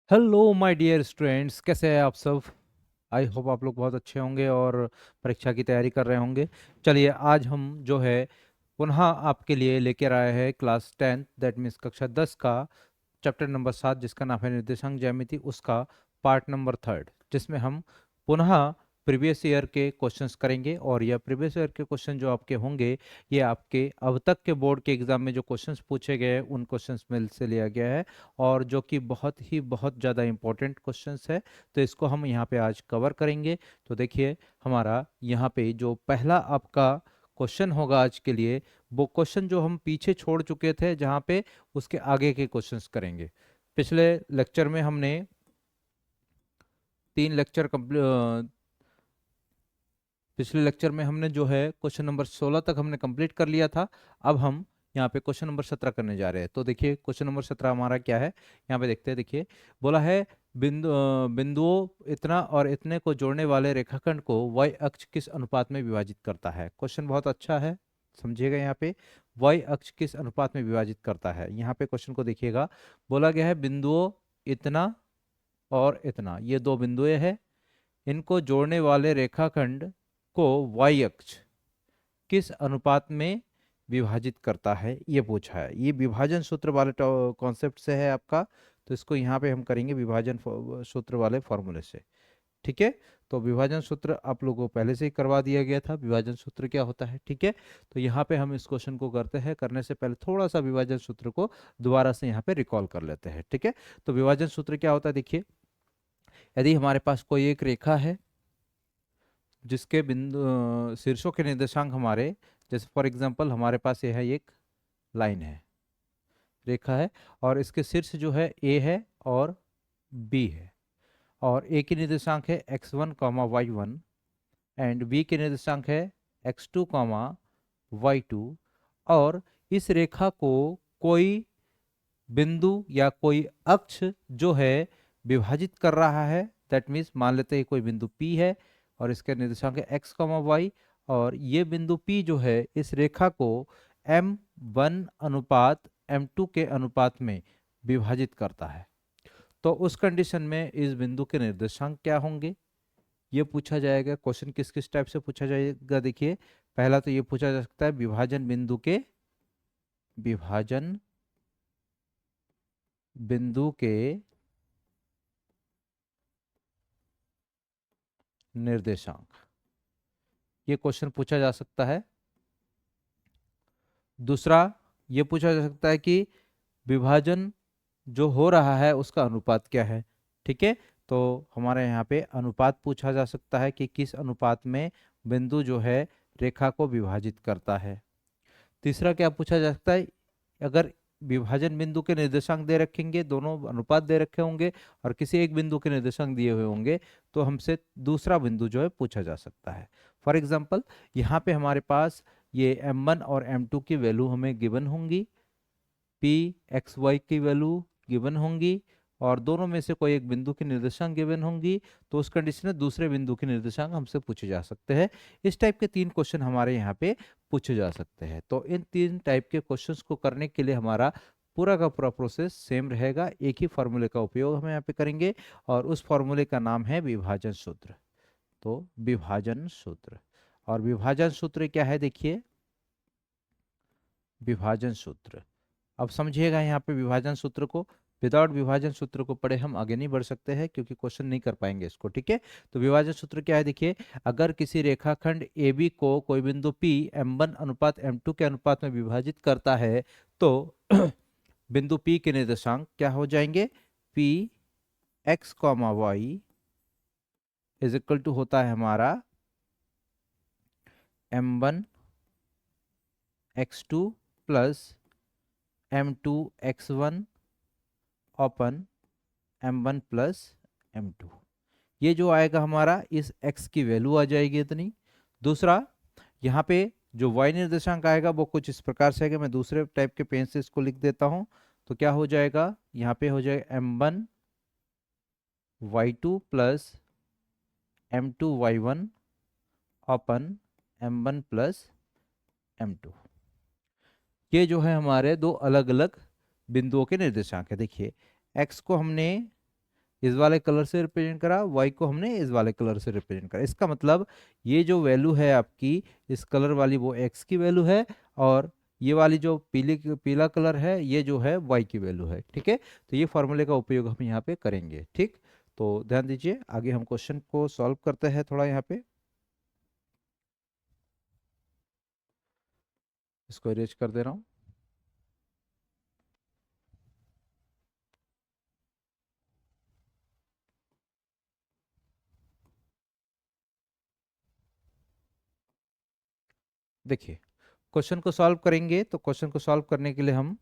Hello my dear students, कैसे हैं आप सब। आई होप आप लोग बहुत अच्छे होंगे और परीक्षा की तैयारी कर रहे होंगे। चलिए, आज हम जो है पुनः आपके लिए लेकर आए हैं क्लास 10 दैट मीन्स कक्षा 10 का चैप्टर नंबर 7, जिसका नाम है निर्देशांक ज्यामिति, उसका पार्ट नंबर 3, जिसमें हम पुनः प्रीवियस ईयर के क्वेश्चंस करेंगे। और यह प्रीवियस ईयर के क्वेश्चन जो आपके होंगे, ये आपके अब तक के बोर्ड के एग्जाम में जो क्वेश्चंस पूछे गए हैं उन क्वेश्चंस में से लिया गया है, और जो कि बहुत ज़्यादा इंपॉर्टेंट क्वेश्चंस है। तो इसको हम यहाँ पे आज कवर करेंगे। तो देखिए, हमारा यहाँ पे जो पहला आपका क्वेश्चन होगा आज के लिए, वो क्वेश्चन जो हम पीछे छोड़ चुके थे, जहाँ पे उसके आगे के क्वेश्चंस करेंगे। पिछले लेक्चर में हमने 3 लेक्चर पिछले लेक्चर में हमने जो है क्वेश्चन नंबर 16 तक हमने कंप्लीट कर लिया था। अब हम यहाँ पे क्वेश्चन नंबर 17 करने जा रहे हैं। तो देखिए, क्वेश्चन नंबर 17 हमारा क्या है, यहाँ पे देखते हैं। देखिए, बोला है बिंदुओं इतना और इतने को जोड़ने वाले रेखाखंड को y अक्ष किस अनुपात में विभाजित करता है। क्वेश्चन बहुत अच्छा है, समझिएगा। यहाँ पे y अक्ष किस अनुपात में विभाजित करता है, यहाँ पे क्वेश्चन को देखिएगा। बोला गया है बिंदुओं इतना और इतना, ये दो बिंदुएं हैं, इनको जोड़ने वाले रेखाखंड को y अक्ष किस अनुपात में विभाजित करता है, ये पूछा है। ये विभाजन सूत्र वाले कॉन्सेप्ट से है आपका। तो इसको यहाँ पे हम करेंगे विभाजन सूत्र वाले फॉर्मूले से। ठीक है। तो विभाजन सूत्र आप लोगों को पहले से ही करवा दिया गया था, विभाजन सूत्र क्या होता है। ठीक है। तो यहाँ पे हम इस क्वेश्चन को करते हैं, करने से पहले थोड़ा सा विभाजन सूत्र को दोबारा से यहाँ पे रिकॉल कर लेते हैं। ठीक है। तो विभाजन सूत्र क्या होता है, देखिए, यदि हमारे पास कोई एक रेखा है जिसके बिंदु शीर्षों के निर्देशांक हमारे, जैसे फॉर एग्जांपल हमारे पास ये है, एक लाइन है, रेखा है, और इसके शीर्ष जो है ए है और बी है, और ए के निर्देशांक है x1 comma y1, and B के निर्देशांक है x2 कॉमा y2। और इस रेखा को कोई बिंदु या कोई अक्ष जो है विभाजित कर रहा है, दैट मीन्स मान लेते हैं कोई बिंदु P है और इसका निर्देशांक है x, y, और ये बिंदु P जो है इस रेखा को m1 अनुपात m2 के अनुपात में विभाजित करता है। तो उस कंडीशन में इस बिंदु के निर्देशांक क्या होंगे, ये पूछा जाएगा। क्वेश्चन किस किस टाइप से पूछा जाएगा, देखिए, पहला तो ये पूछा जा सकता है विभाजन बिंदु के निर्देशांक, ये क्वेश्चन पूछा जा सकता है। दूसरा ये पूछा जा सकता है कि विभाजन जो हो रहा है उसका अनुपात क्या है। ठीक है। तो हमारे यहाँ पे अनुपात पूछा जा सकता है कि किस अनुपात में बिंदु जो है रेखा को विभाजित करता है। तीसरा क्या पूछा जा सकता है, अगर विभाजन बिंदु के निर्देशांक दे रखेंगे, दोनों अनुपात दे रखे होंगे और किसी एक बिंदु के निर्देशांक दिए हुए होंगे, तो हमसे दूसरा बिंदु जो है पूछा जा सकता है। फॉर एग्जाम्पल, यहाँ पे हमारे पास ये m1 और m2 की वैल्यू हमें गिवन होंगी, p x y की वैल्यू गिवन होंगी, और दोनों में से कोई एक बिंदु की निर्देशांक गिवन होंगी। तो उस कंडीशन में दूसरे बिंदु के निर्देशांक हमसे पूछे जा सकते हैं। इस टाइप के 3 क्वेश्चन हमारे यहाँ पे पूछे जा सकते हैं। तो इन 3 टाइप के क्वेश्चंस को करने के लिए हमारा पूरा का पूरा प्रोसेस सेम रहेगा, एक ही फॉर्मूले का उपयोग हम यहाँ पे करेंगे, और उस फॉर्मूले का नाम है विभाजन सूत्र। तो विभाजन सूत्र, और विभाजन सूत्र क्या है, देखिए, विभाजन सूत्र। अब समझिएगा यहाँ पे विभाजन सूत्र को, विदाउट विभाजन सूत्र को पढ़े हम आगे नहीं बढ़ सकते हैं, क्योंकि क्वेश्चन नहीं कर पाएंगे इसको। ठीक है। तो विभाजन सूत्र क्या है, देखिए, अगर किसी रेखाखंड AB को कोई बिंदु P m1 अनुपात m2 के अनुपात में विभाजित करता है, तो बिंदु P के निर्देशांक क्या हो जाएंगे, P x comma y is equal to होता है हमारा m1 x2 plus m2 x1 अपन m1 प्लस m2। ये जो आएगा हमारा, इस x की वैल्यू आ जाएगी इतनी। दूसरा, यहाँ पे जो y निर्देशांक आएगा वो कुछ इस प्रकार से आएगा, मैं दूसरे टाइप के पेन से इसको लिख देता हूँ। तो क्या हो जाएगा, यहाँ पे हो जाएगा m1 y2 plus m2 y1 अपन m1 प्लस m2। ये जो है हमारे दो अलग अलग बिंदुओं के निर्देशांक है। देखिए, x को हमने इस वाले कलर से रिप्रेजेंट करा, वाई को हमने इस वाले कलर से रिप्रेजेंट करा। इसका मतलब ये जो वैल्यू है आपकी इस कलर वाली वो एक्स की वैल्यू है, और ये वाली जो पीला कलर है ये जो है वाई की वैल्यू है। ठीक है, तो ये फॉर्मूले का उपयोग हम यहाँ पे करेंगे। ठीक, तो ध्यान दीजिए, आगे हम क्वेश्चन को सॉल्व करते हैं थोड़ा यहाँ पे। इसको इरेज कर दे रहा हूँ। देखिए, क्वेश्चन को सॉल्व करेंगे तो क्वेश्चन को सॉल्व करने के लिए हम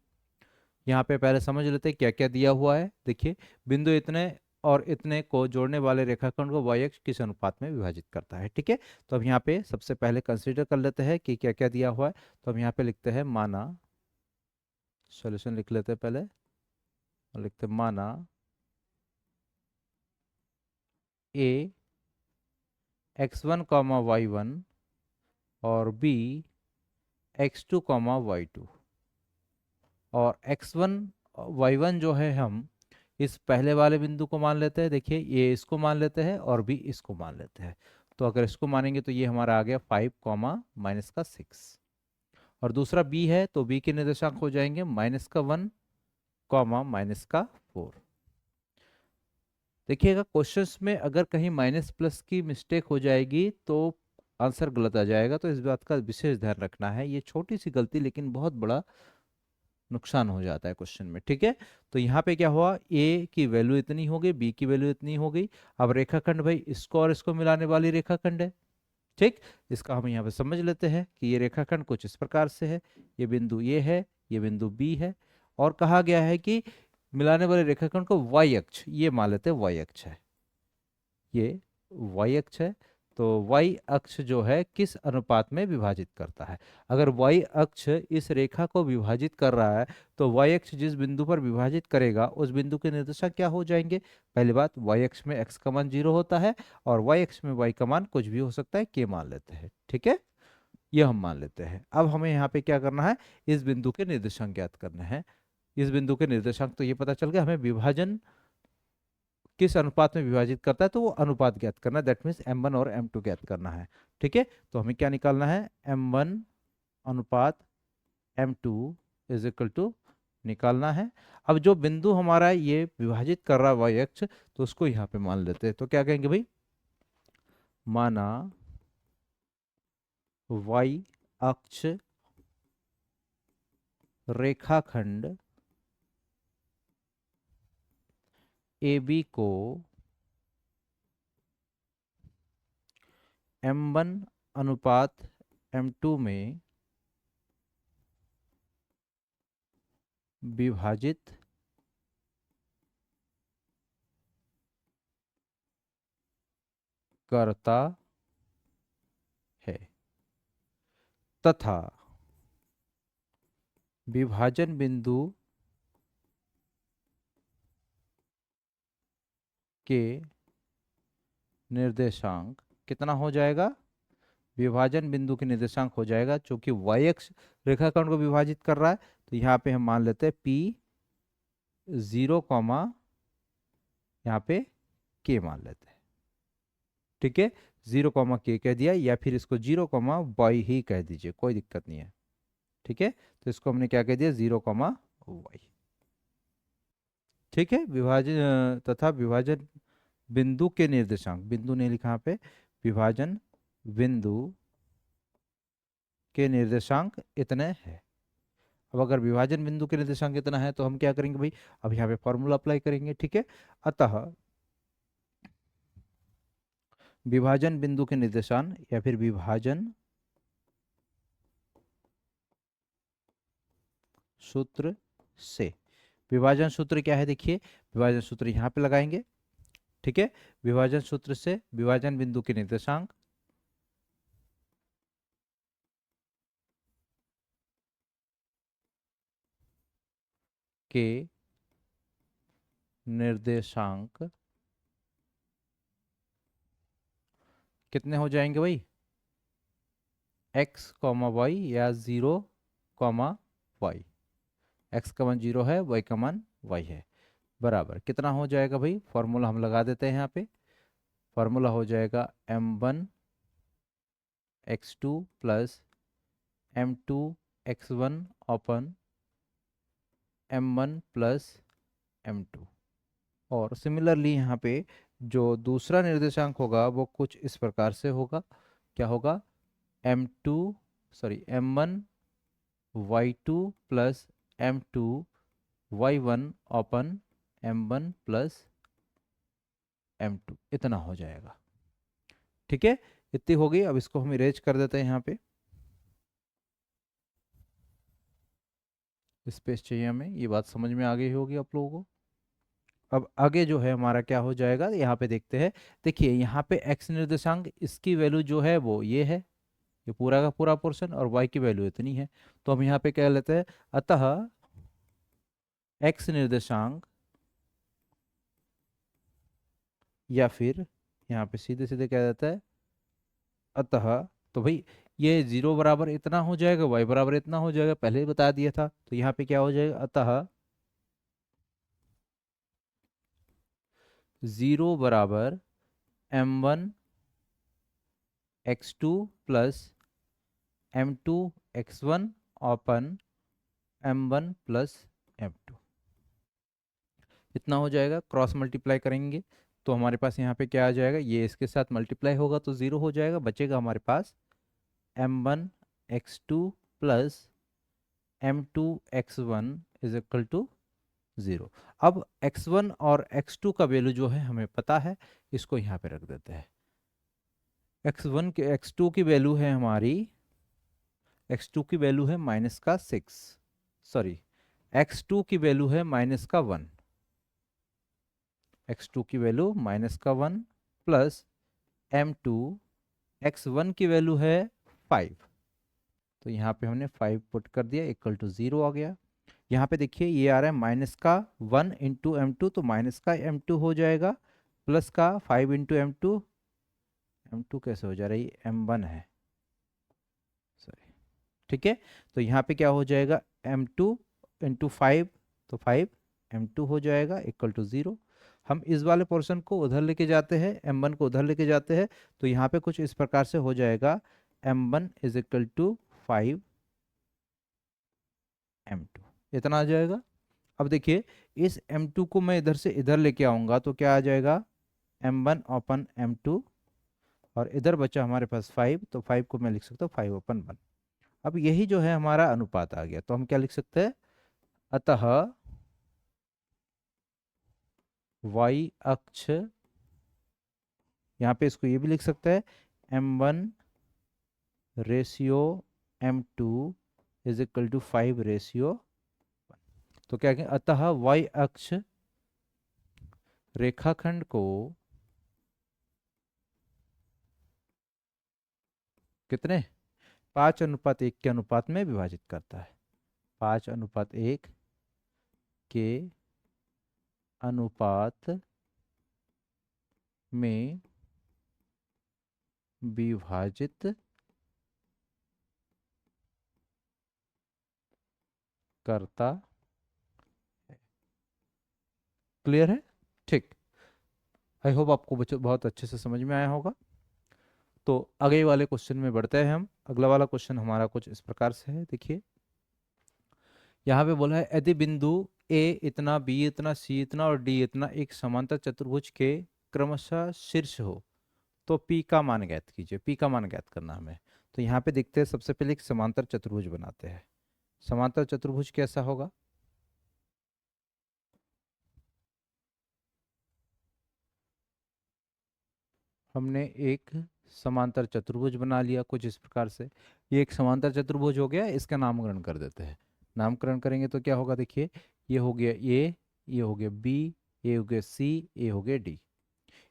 यहाँ पे पहले समझ लेते हैं क्या क्या दिया हुआ है। देखिए, बिंदु इतने और इतने को जोड़ने वाले रेखाखंड को y अक्ष किस अनुपात में विभाजित करता है। ठीक है, तो अब यहाँ पे सबसे पहले कंसीडर कर लेते हैं कि क्या क्या दिया हुआ है। तो हम यहाँ पे लिखते हैं माना, सॉल्यूशन लिख लेते हैं पहले, और लिखते हैं माना a x1 कॉमा y1 और b x2 कॉमा y2, और x1 y1 जो है हम इस पहले वाले बिंदु को मान लेते हैं। देखिए, ये इसको मान लेते हैं और भी इसको मान लेते हैं। तो अगर इसको मानेंगे तो ये हमारा आ गया 5 कॉमा माइनस का 6, और दूसरा b है तो b के निर्देशांक हो जाएंगे माइनस का 1 कॉमा माइनस का 4। देखिएगा, क्वेश्चंस में अगर कहीं माइनस प्लस की मिस्टेक हो जाएगी तो आंसर गलत आ जाएगा, तो इस बात का विशेष ध्यान रखना है। ये छोटी सी गलती लेकिन बहुत बड़ा नुकसान हो जाता है क्वेश्चन में। ठीक है, तो यहाँ पे क्या हुआ, ए की वैल्यू इतनी हो गई, बी की वैल्यू इतनी हो गई। अब रेखाखंड भाई इसको और इसको मिलाने वाली रेखाखंड है। ठीक, इसका हम यहाँ पे समझ लेते हैं कि ये रेखाखंड कुछ इस प्रकार से है, ये बिंदु ये है, ये बिंदु बी है, और कहा गया है कि मिलाने वाले रेखाखंड को वाई अक्ष, ये मान लेते हैं वाई अक्ष है, ये y अक्ष है। तो y अक्ष जो है किस अनुपात में विभाजित करता है। अगर y अक्ष इस रेखा को विभाजित कर रहा है तो y अक्ष जिस बिंदु पर विभाजित करेगा उस बिंदु के निर्देशांक क्या हो जाएंगे। पहली बात, y अक्ष में x का मान 0 होता है, और y अक्ष में y का मान कुछ भी हो सकता है, k मान लेते हैं। ठीक है, ये हम मान लेते हैं। अब हमें यहाँ पे क्या करना है, इस बिंदु के निर्देशांक ज्ञात करने हैं। इस बिंदु के निर्देशांक तो ये पता चल गया, हमें विभाजन किस अनुपात में विभाजित करता है तो वो अनुपात ज्ञात करना है, दैट मीन्स m1 और m2 ज्ञात करना है। ठीक है, तो हमें क्या निकालना है, m1 अनुपात m2 इज इक्वल टू निकालना है। अब जो बिंदु हमारा ये विभाजित कर रहा है y अक्ष, तो उसको यहाँ पे मान लेते हैं। तो क्या कहेंगे भाई, माना y अक्ष रेखाखंड AB को m1 अनुपात m2 में विभाजित करता है, तथा विभाजन बिंदु के निर्देशांक कितना हो जाएगा, विभाजन बिंदु के निर्देशांक हो जाएगा, चूंकि y अक्ष रेखाखंड को विभाजित कर रहा है तो यहाँ पे हम मान लेते हैं p0 कॉमा यहाँ पे k मान लेते हैं। ठीक है, 0 कॉमा k कह दिया, या फिर इसको 0 कॉमा y ही कह दीजिए, कोई दिक्कत नहीं है। ठीक है, तो इसको हमने क्या कह दिया, 0 कॉमा y। ठीक है, विभाजन तथा विभाजन बिंदु के निर्देशांक, बिंदु ने लिखा यहाँ पे, विभाजन बिंदु के निर्देशांक इतने हैं। अब अगर विभाजन बिंदु के निर्देशांक इतना है तो हम क्या करेंगे भाई, अब यहाँ पे फॉर्मूला अप्लाई करेंगे। ठीक है, अतः विभाजन बिंदु के निर्देशांक या फिर विभाजन सूत्र से, विभाजन सूत्र क्या है देखिए, विभाजन सूत्र यहाँ पे लगाएंगे। ठीक है, विभाजन सूत्र से विभाजन बिंदु के निर्देशांक के निर्देशांक कितने हो जाएंगे भाई, x कॉमा वाई या 0 कॉमा वाई। एक्स का मान 0 है, y का मान y है। बराबर कितना हो जाएगा भाई, फॉर्मूला हम लगा देते हैं यहाँ पे। फॉर्मूला हो जाएगा m1 x2 plus m2 x1 अपन m1 प्लस m2। और सिमिलरली यहाँ पे जो दूसरा निर्देशांक होगा वो कुछ इस प्रकार से होगा। क्या होगा, m1 y2 plus m2 y1 अपन m1 प्लस m2, इतना हो जाएगा। ठीक है, इतनी हो गई। अब इसको हम इरेज कर देते हैं यहाँ पे, स्पेस चाहिए हमें। ये बात समझ में आ गई होगी आप लोगों को। अब आगे जो है हमारा क्या हो जाएगा, यहाँ पे देखते हैं। देखिए यहाँ पे x निर्देशांक, इसकी वैल्यू जो है वो ये है, ये पूरा का पूरा पोर्शन, और y की वैल्यू इतनी है। तो हम यहाँ पे कह लेते हैं, अतः x निर्देशांक, या फिर यहाँ पे सीधे सीधे कह देता है अतः, तो भाई ये 0 बराबर इतना हो जाएगा, y बराबर इतना हो जाएगा, पहले ही बता दिया था। तो यहाँ पे क्या हो जाएगा, अतः 0 बराबर m1 x2 plus m2 x1 अपन m1 प्लस m2, इतना हो जाएगा। क्रॉस मल्टीप्लाई करेंगे तो हमारे पास यहाँ पे क्या आ जाएगा, ये इसके साथ मल्टीप्लाई होगा तो 0 हो जाएगा, बचेगा हमारे पास m1 x2 plus m2 x1 is equal to 0। अब x1 और x2 का वैल्यू जो है हमें पता है, इसको यहाँ पे रख देते हैं। x1 के x2 की वैल्यू है हमारी, x2 की वैल्यू है -6, सॉरी x2 की वैल्यू है -1, x2 की वैल्यू -1 प्लस m2 x1 की वैल्यू है 5। तो यहाँ पे हमने 5 पुट कर दिया, इक्वल टू 0 आ गया। यहाँ पे देखिए ये आ रहा है -1 इंटू m2, तो -m2 हो जाएगा, प्लस का 5 इंटू m2, m2 कैसे हो जा रही है, m1 है, सॉरी। ठीक है, तो यहाँ पे क्या हो जाएगा, m2 इंटू 5, तो 5 m2 हो जाएगा, इक्वल टू 0। हम इस वाले पोर्शन को उधर लेके जाते हैं, m1 को उधर लेके जाते हैं, तो यहाँ पे कुछ इस प्रकार से हो जाएगा, m1 is equal to 5 m2, इतना आ जाएगा। अब देखिए इस m2 को मैं इधर से इधर लेके आऊंगा तो क्या आ जाएगा, m1 अपन m2, और इधर बचा हमारे पास 5, तो 5 को मैं लिख सकता हूँ 5/1। अब यही जो है हमारा अनुपात आ गया, तो हम क्या लिख सकते हैं, अतः y अक्ष, यहाँ पे इसको ये भी लिख सकते हैं m1 ratio m2 is equal to 5 ratio. तो क्या कहें, अतः y अक्ष रेखाखंड को कितने, 5:1 के अनुपात में विभाजित करता है। 5:1 के अनुपात में विभाजित करता है। क्लियर है, ठीक। आई होप आपको बहुत अच्छे से समझ में आया होगा। तो आगे वाले क्वेश्चन में बढ़ते हैं हम। अगला वाला क्वेश्चन हमारा कुछ इस प्रकार से है, देखिए यहाँ पे बोला है, यदि बिंदु ए इतना, बी इतना, सी इतना और डी इतना एक समांतर चतुर्भुज के क्रमशः शीर्ष हो तो पी का मान ज्ञात कीजिए। पी का मान ज्ञात करना हमें। तो यहाँ पे देखते हैं, सबसे पहले एक समांतर चतुर्भुज बनाते हैं। समांतर चतुर्भुज कैसा होगा, हमने एक समांतर चतुर्भुज बना लिया कुछ इस प्रकार से। ये एक समांतर चतुर्भुज हो गया, इसका नामकरण कर देते हैं। नामकरण करेंगे तो क्या होगा, देखिए ये हो गया ए, ये हो गया बी, ये हो गया सी, ये हो गया डी।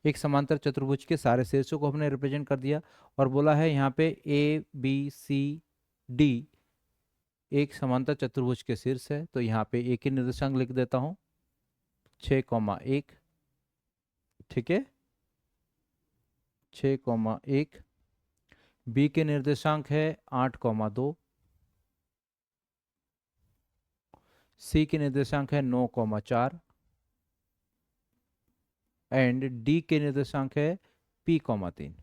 एक समांतर चतुर्भुज के सारे शीर्षों को हमने रिप्रेजेंट कर दिया, और बोला है यहाँ पे ए बी सी डी एक समांतर चतुर्भुज के शीर्ष है। तो यहाँ पे एक ही निर्देशांक लिख देता हूँ, 6,1। ठीक है, 6,1। बी के निर्देशांक है 8,2। सी के निर्देशांक है 9,4। एंड डी के निर्देशांक है p, 3।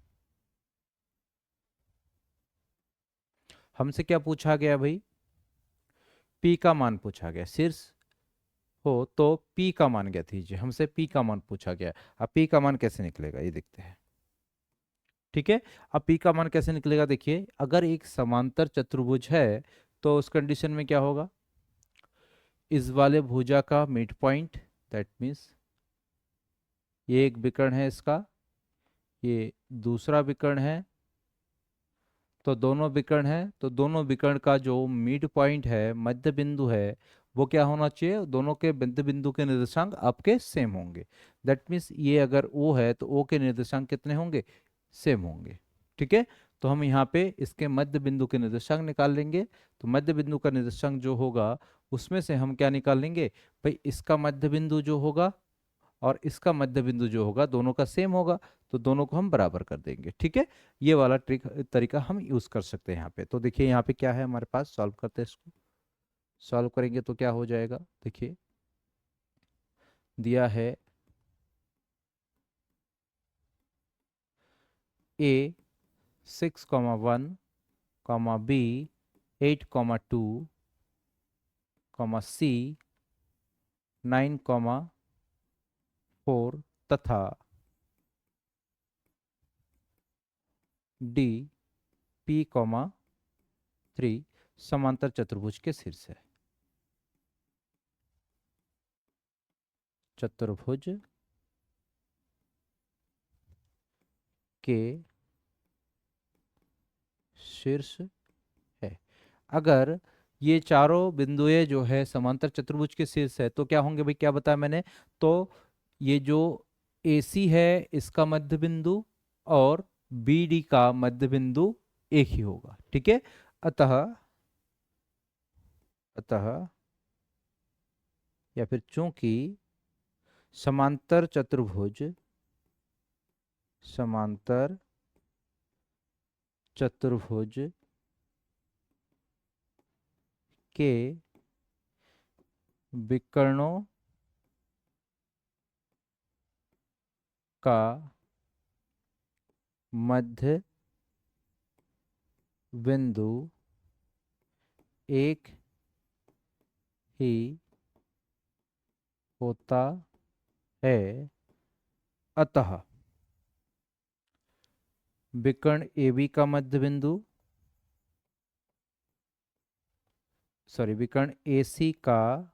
हमसे क्या पूछा गया भाई? p का मान पूछा गया। शीर्ष हो तो p का मान ज्ञात कीजिए। हमसे p का मान पूछा गया। अब p का मान कैसे निकलेगा ये देखते हैं। ठीक है, अब p का मान कैसे निकलेगा? देखिए, अगर एक समांतर चतुर्भुज है तो उस कंडीशन में क्या होगा? इस वाले भुजा का मिड पॉइंट, दैट मीन्स ये एक विकर्ण है इसका, ये दूसरा विकर्ण है, तो दोनों विकर्ण है, तो दोनों विकर्ण का जो मिड पॉइंट है, मध्य बिंदु है, वो क्या होना चाहिए? दोनों के मध्य बिंदु के निर्देशांक आपके सेम होंगे। दैट मीन्स ये अगर O है तो O के निर्देशांक कितने होंगे? सेम होंगे। ठीक है, तो हम यहाँ पे इसके मध्य बिंदु के निर्देशांक निकाल लेंगे। तो मध्य बिंदु का निर्देशांक जो होगा उसमें से हम क्या निकाल लेंगे भाई? इसका मध्य बिंदु जो होगा और इसका मध्य बिंदु जो होगा दोनों का सेम होगा, तो दोनों को हम बराबर कर देंगे। ठीक है, ये वाला ट्रिक तरीका हम यूज कर सकते हैं यहाँ पे। तो देखिए यहाँ पे क्या है हमारे पास, सॉल्व करते हैं इसको। सॉल्व करेंगे तो क्या हो जाएगा? देखिए, दिया है a 6,1, b 8,2, c 9,4 तथा d p, 3 समांतर चतुर्भुज के शीर्ष है। चतुर्भुज के शीर्ष है। अगर ये चारों बिंदुएं जो है समांतर चतुर्भुज के शीर्ष है तो क्या होंगे भाई? क्या बताया मैंने? तो ये जो AC है इसका मध्य बिंदु और BD का मध्य बिंदु एक ही होगा। ठीक है, अतः अतः या फिर चूंकि समांतर चतुर्भुज समांतर चतुर्भुज के विकर्णों का मध्य बिंदु एक ही होता है, अतः विकर्ण AB का मध्य बिंदु, विकर्ण AC का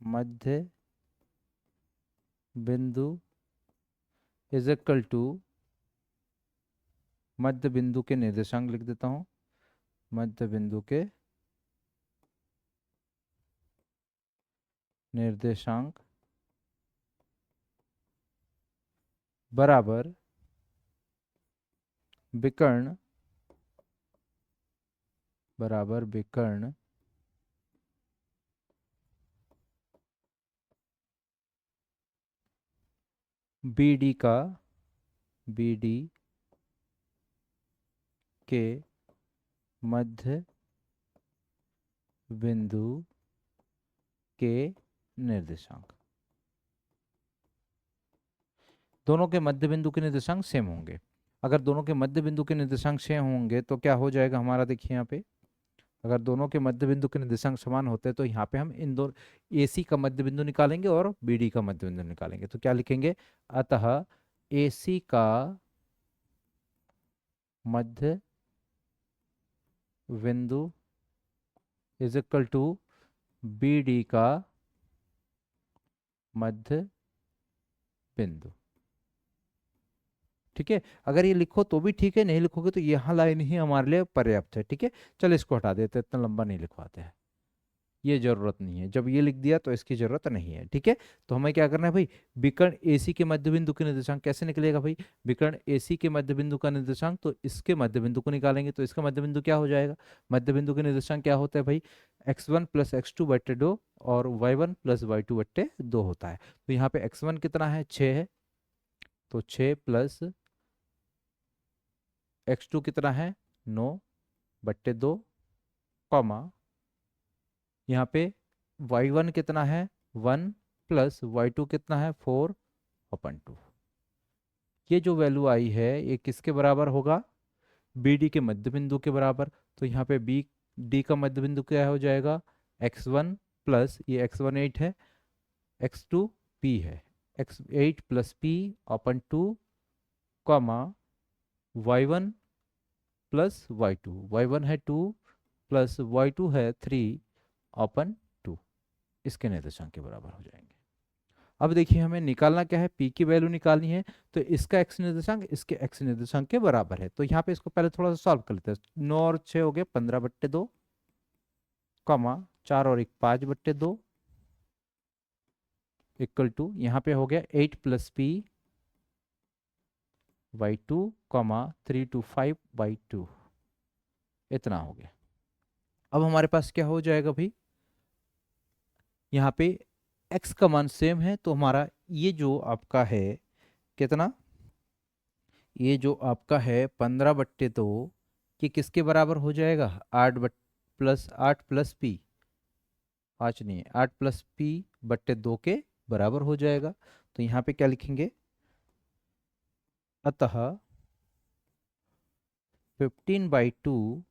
मध्य बिंदु इज इक्वल टू, मध्य बिंदु के निर्देशांक लिख देता हूं, मध्य बिंदु के निर्देशांक बराबर विकर्ण BD के मध्य बिंदु के निर्देशांक, दोनों के मध्य बिंदु के निर्देशांक सेम होंगे। अगर दोनों के मध्य बिंदु के निर्देशांक सेम होंगे तो क्या हो जाएगा हमारा? देखिए यहाँ पे, अगर दोनों के मध्य बिंदु के निर्देशांक समान होते हैं तो यहाँ पे हम इन दो AC का मध्य बिंदु निकालेंगे और BD का मध्य बिंदु निकालेंगे। तो क्या लिखेंगे? अतः AC का मध्य बिंदु इज इक्वल टू BD का मध्य बिंदु। ठीक है, अगर ये लिखो तो भी ठीक है, नहीं लिखोगे तो यहाँ लाइन ही हमारे लिए पर्याप्त है। ठीक है, चलो इसको हटा देते, इतना लंबा नहीं लिखवाते हैं, ये जरूरत नहीं है। जब ये लिख दिया तो इसकी जरूरत नहीं है। ठीक है, तो हमें क्या करना है भाई? विकर्ण AC के मध्य बिंदु के निर्देशांक कैसे निकलेगा भाई? विकर्ण AC के मध्य बिंदु का निर्देशांक, तो इसके मध्य बिंदु को निकालेंगे, तो इसका मध्य बिंदु क्या हो जाएगा? मध्य बिंदु के निर्देशांक क्या होता है भाई? x1 प्लस x2 बट्टे 2 और y1 प्लस y2 बट्टे 2 होता है। तो यहाँ पे x1 कितना है? 6 है, तो 6 प्लस x2 कितना है? 9 बट्टे 2, कॉमा यहाँ पे y1 कितना है? 1 प्लस y2 कितना है 4/2। ये जो वैल्यू आई है ये किसके बराबर होगा, बी डी के मध्य बिंदु के बराबर। तो यहाँ पे बी डी का मध्य बिंदु क्या हो जाएगा, x1 प्लस ये x1 8 है, x2 p है, x8 plus p/2 comma y1 plus y2, y1 है 2 प्लस y2 है 3/2, इसके निर्देशांक के बराबर हो जाएंगे। अब देखिए हमें निकालना क्या है, p की वैल्यू निकालनी है, तो इसका x निर्देशांक इसके x निर्देशांक के बराबर है। तो यहाँ पे इसको पहले थोड़ा सा सॉल्व कर लेते हैं। 9 और 6 हो गए 15/2, कॉमा 4 और 1 5/2 इक्वल टू यहाँ पे हो गया 8 प्लस p/2 कॉमा 3 to 5/2, इतना हो गया। अब हमारे पास क्या हो जाएगा भाई, यहाँ पे x का मान सेम है, तो हमारा ये जो आपका है कितना, ये जो आपका है 15/2, ये किसके बराबर हो जाएगा, 8 प्लस पी, 5 नहीं है 8 प्लस p/2 के बराबर हो जाएगा। तो यहाँ पे क्या लिखेंगे, अतः 15/2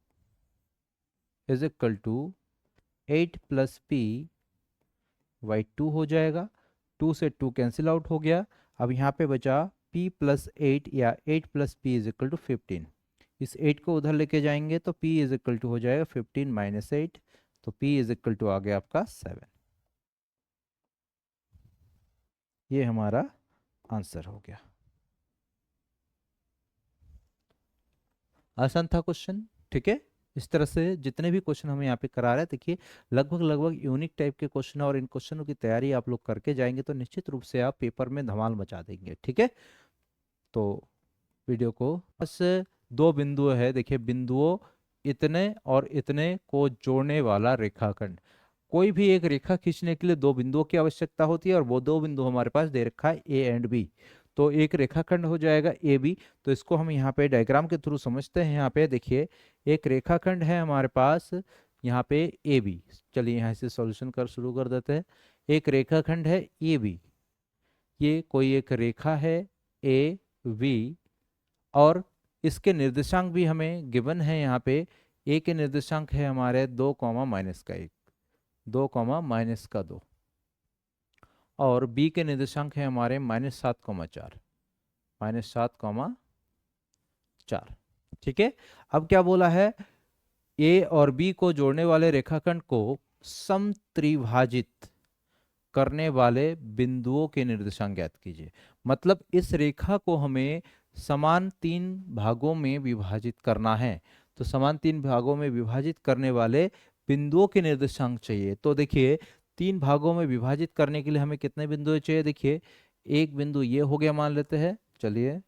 is equal to 8 plus p/2 हो जाएगा। 2 से 2 कैंसिल आउट हो गया। अब यहाँ पे बचा p प्लस 8 या 8 plus p is equal to 15। इस 8 को उधर लेके जाएंगे तो p इज इक्वल टू हो जाएगा 15 माइनस 8, तो p इज इक्वल टू आ गया आपका 7। ये हमारा आंसर हो गया। आसान था क्वेश्चन, ठीक है। इस तरह से जितने भी क्वेश्चन हम यहाँ पे करा रहे हैं, देखिए लगभग यूनिक टाइप के क्वेश्चन है, और इन क्वेश्चनों की तैयारी आप लोग करके जाएंगे तो निश्चित रूप से आप पेपर में धमाल मचा देंगे, ठीक है। तो वीडियो को बस 2 बिंदु है, देखिए बिंदुओं इतने और इतने को जोड़ने वाला रेखाखंड। कोई भी एक रेखा खींचने के लिए 2 बिंदुओं की आवश्यकता होती है, और वो 2 बिंदु हमारे पास दे रखा है ए एंड बी, तो एक रेखाखंड हो जाएगा ए बी। तो इसको हम यहाँ पे डायग्राम के थ्रू समझते हैं। यहाँ पे देखिए एक रेखाखंड है हमारे पास यहाँ पे ए बी, चलिए यहाँ से सॉल्यूशन कर शुरू कर देते हैं। एक रेखाखंड है ए बी, ये कोई एक रेखा है ए बी, और इसके निर्देशांक भी हमें गिवन है। यहाँ पे ए के निर्देशांक है हमारे 2 माइनस का 1, 2 माइनस का 2, और बी के निर्देशांक है हमारे -7, -7, ठीक है। अब क्या बोला है, ए और बी को जोड़ने वाले रेखाखंड को समत्रिभाजित करने वाले बिंदुओं के निर्देशांक ज्ञात कीजिए। मतलब इस रेखा को हमें समान 3 भागों में विभाजित करना है, तो समान 3 भागों में विभाजित करने वाले बिंदुओं के निर्देशांक चाहिए। तो देखिए 3 भागों में विभाजित करने के लिए हमें कितने बिंदु चाहिए, देखिए एक बिंदु ये हो गया मान लेते हैं, चलिए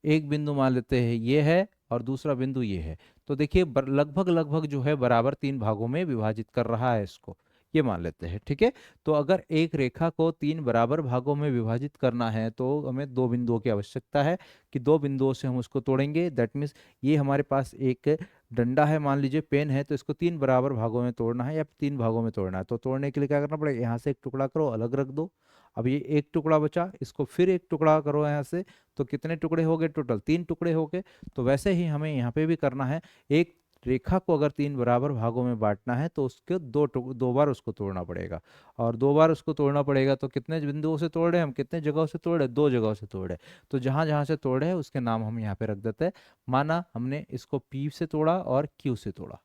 एक बिंदु मान लेते हैं ये है, और दूसरा बिंदु ये है। तो देखिए लगभग जो है बराबर 3 भागों में विभाजित कर रहा है इसको, ये मान लेते हैं, ठीक है। तो अगर एक रेखा को 3 बराबर भागों में विभाजित करना है तो हमें 2 बिंदुओं की आवश्यकता है, कि 2 बिंदुओं से हम उसको तोड़ेंगे। दैट मीन्स ये हमारे पास एक डंडा है, मान लीजिए पेन है, तो इसको 3 बराबर भागों में तोड़ना है या 3 भागों में तोड़ना है। तो तोड़ने के लिए क्या करना पड़ेगा, यहाँ से एक टुकड़ा करो अलग रख दो। अब ये एक टुकड़ा बचा, इसको फिर एक टुकड़ा करो यहाँ से, तो कितने टुकड़े हो गए, टोटल 3 टुकड़े हो गए। तो वैसे ही हमें यहाँ पे भी करना है। एक रेखा को अगर 3 बराबर भागों में बांटना है तो उसके 2 बार उसको तोड़ना पड़ेगा, और 2 बार उसको तोड़ना पड़ेगा। तो कितने बिंदुओं से तोड़ रहे हैं हम, कितने जगहों से तोड़ रहे हैं, 2 जगहों से तोड़ रहे हैं। तो जहां जहां से तोड़ रहे हैं उसके नाम हम यहाँ पे रख देते हैं। माना हमने इसको पी से तोड़ा और क्यू से तोड़ा,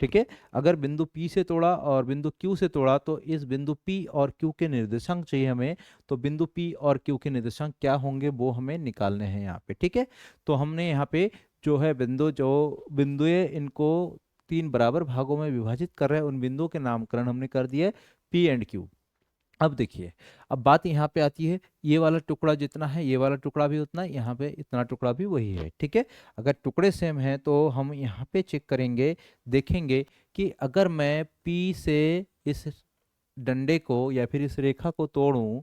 ठीक है। अगर बिंदु P से तोड़ा और बिंदु Q से तोड़ा, तो इस बिंदु P और Q के निर्देशांक चाहिए हमें। तो बिंदु P और Q के निर्देशांक क्या होंगे वो हमें निकालने हैं यहाँ पे, ठीक है। तो हमने यहाँ पे जो है जो बिंदुए इनको 3 बराबर भागों में विभाजित कर रहे हैं, उन बिंदुओं के नामकरण हमने कर दिए P एंड Q। अब देखिए, अब बात यहाँ पे आती है, ये वाला टुकड़ा जितना है ये वाला टुकड़ा भी उतना, यहाँ पे इतना टुकड़ा भी वही है, ठीक है। अगर टुकड़े सेम है तो हम यहाँ पे चेक करेंगे, देखेंगे कि अगर मैं P से इस डंडे को या फिर इस रेखा को तोड़ूं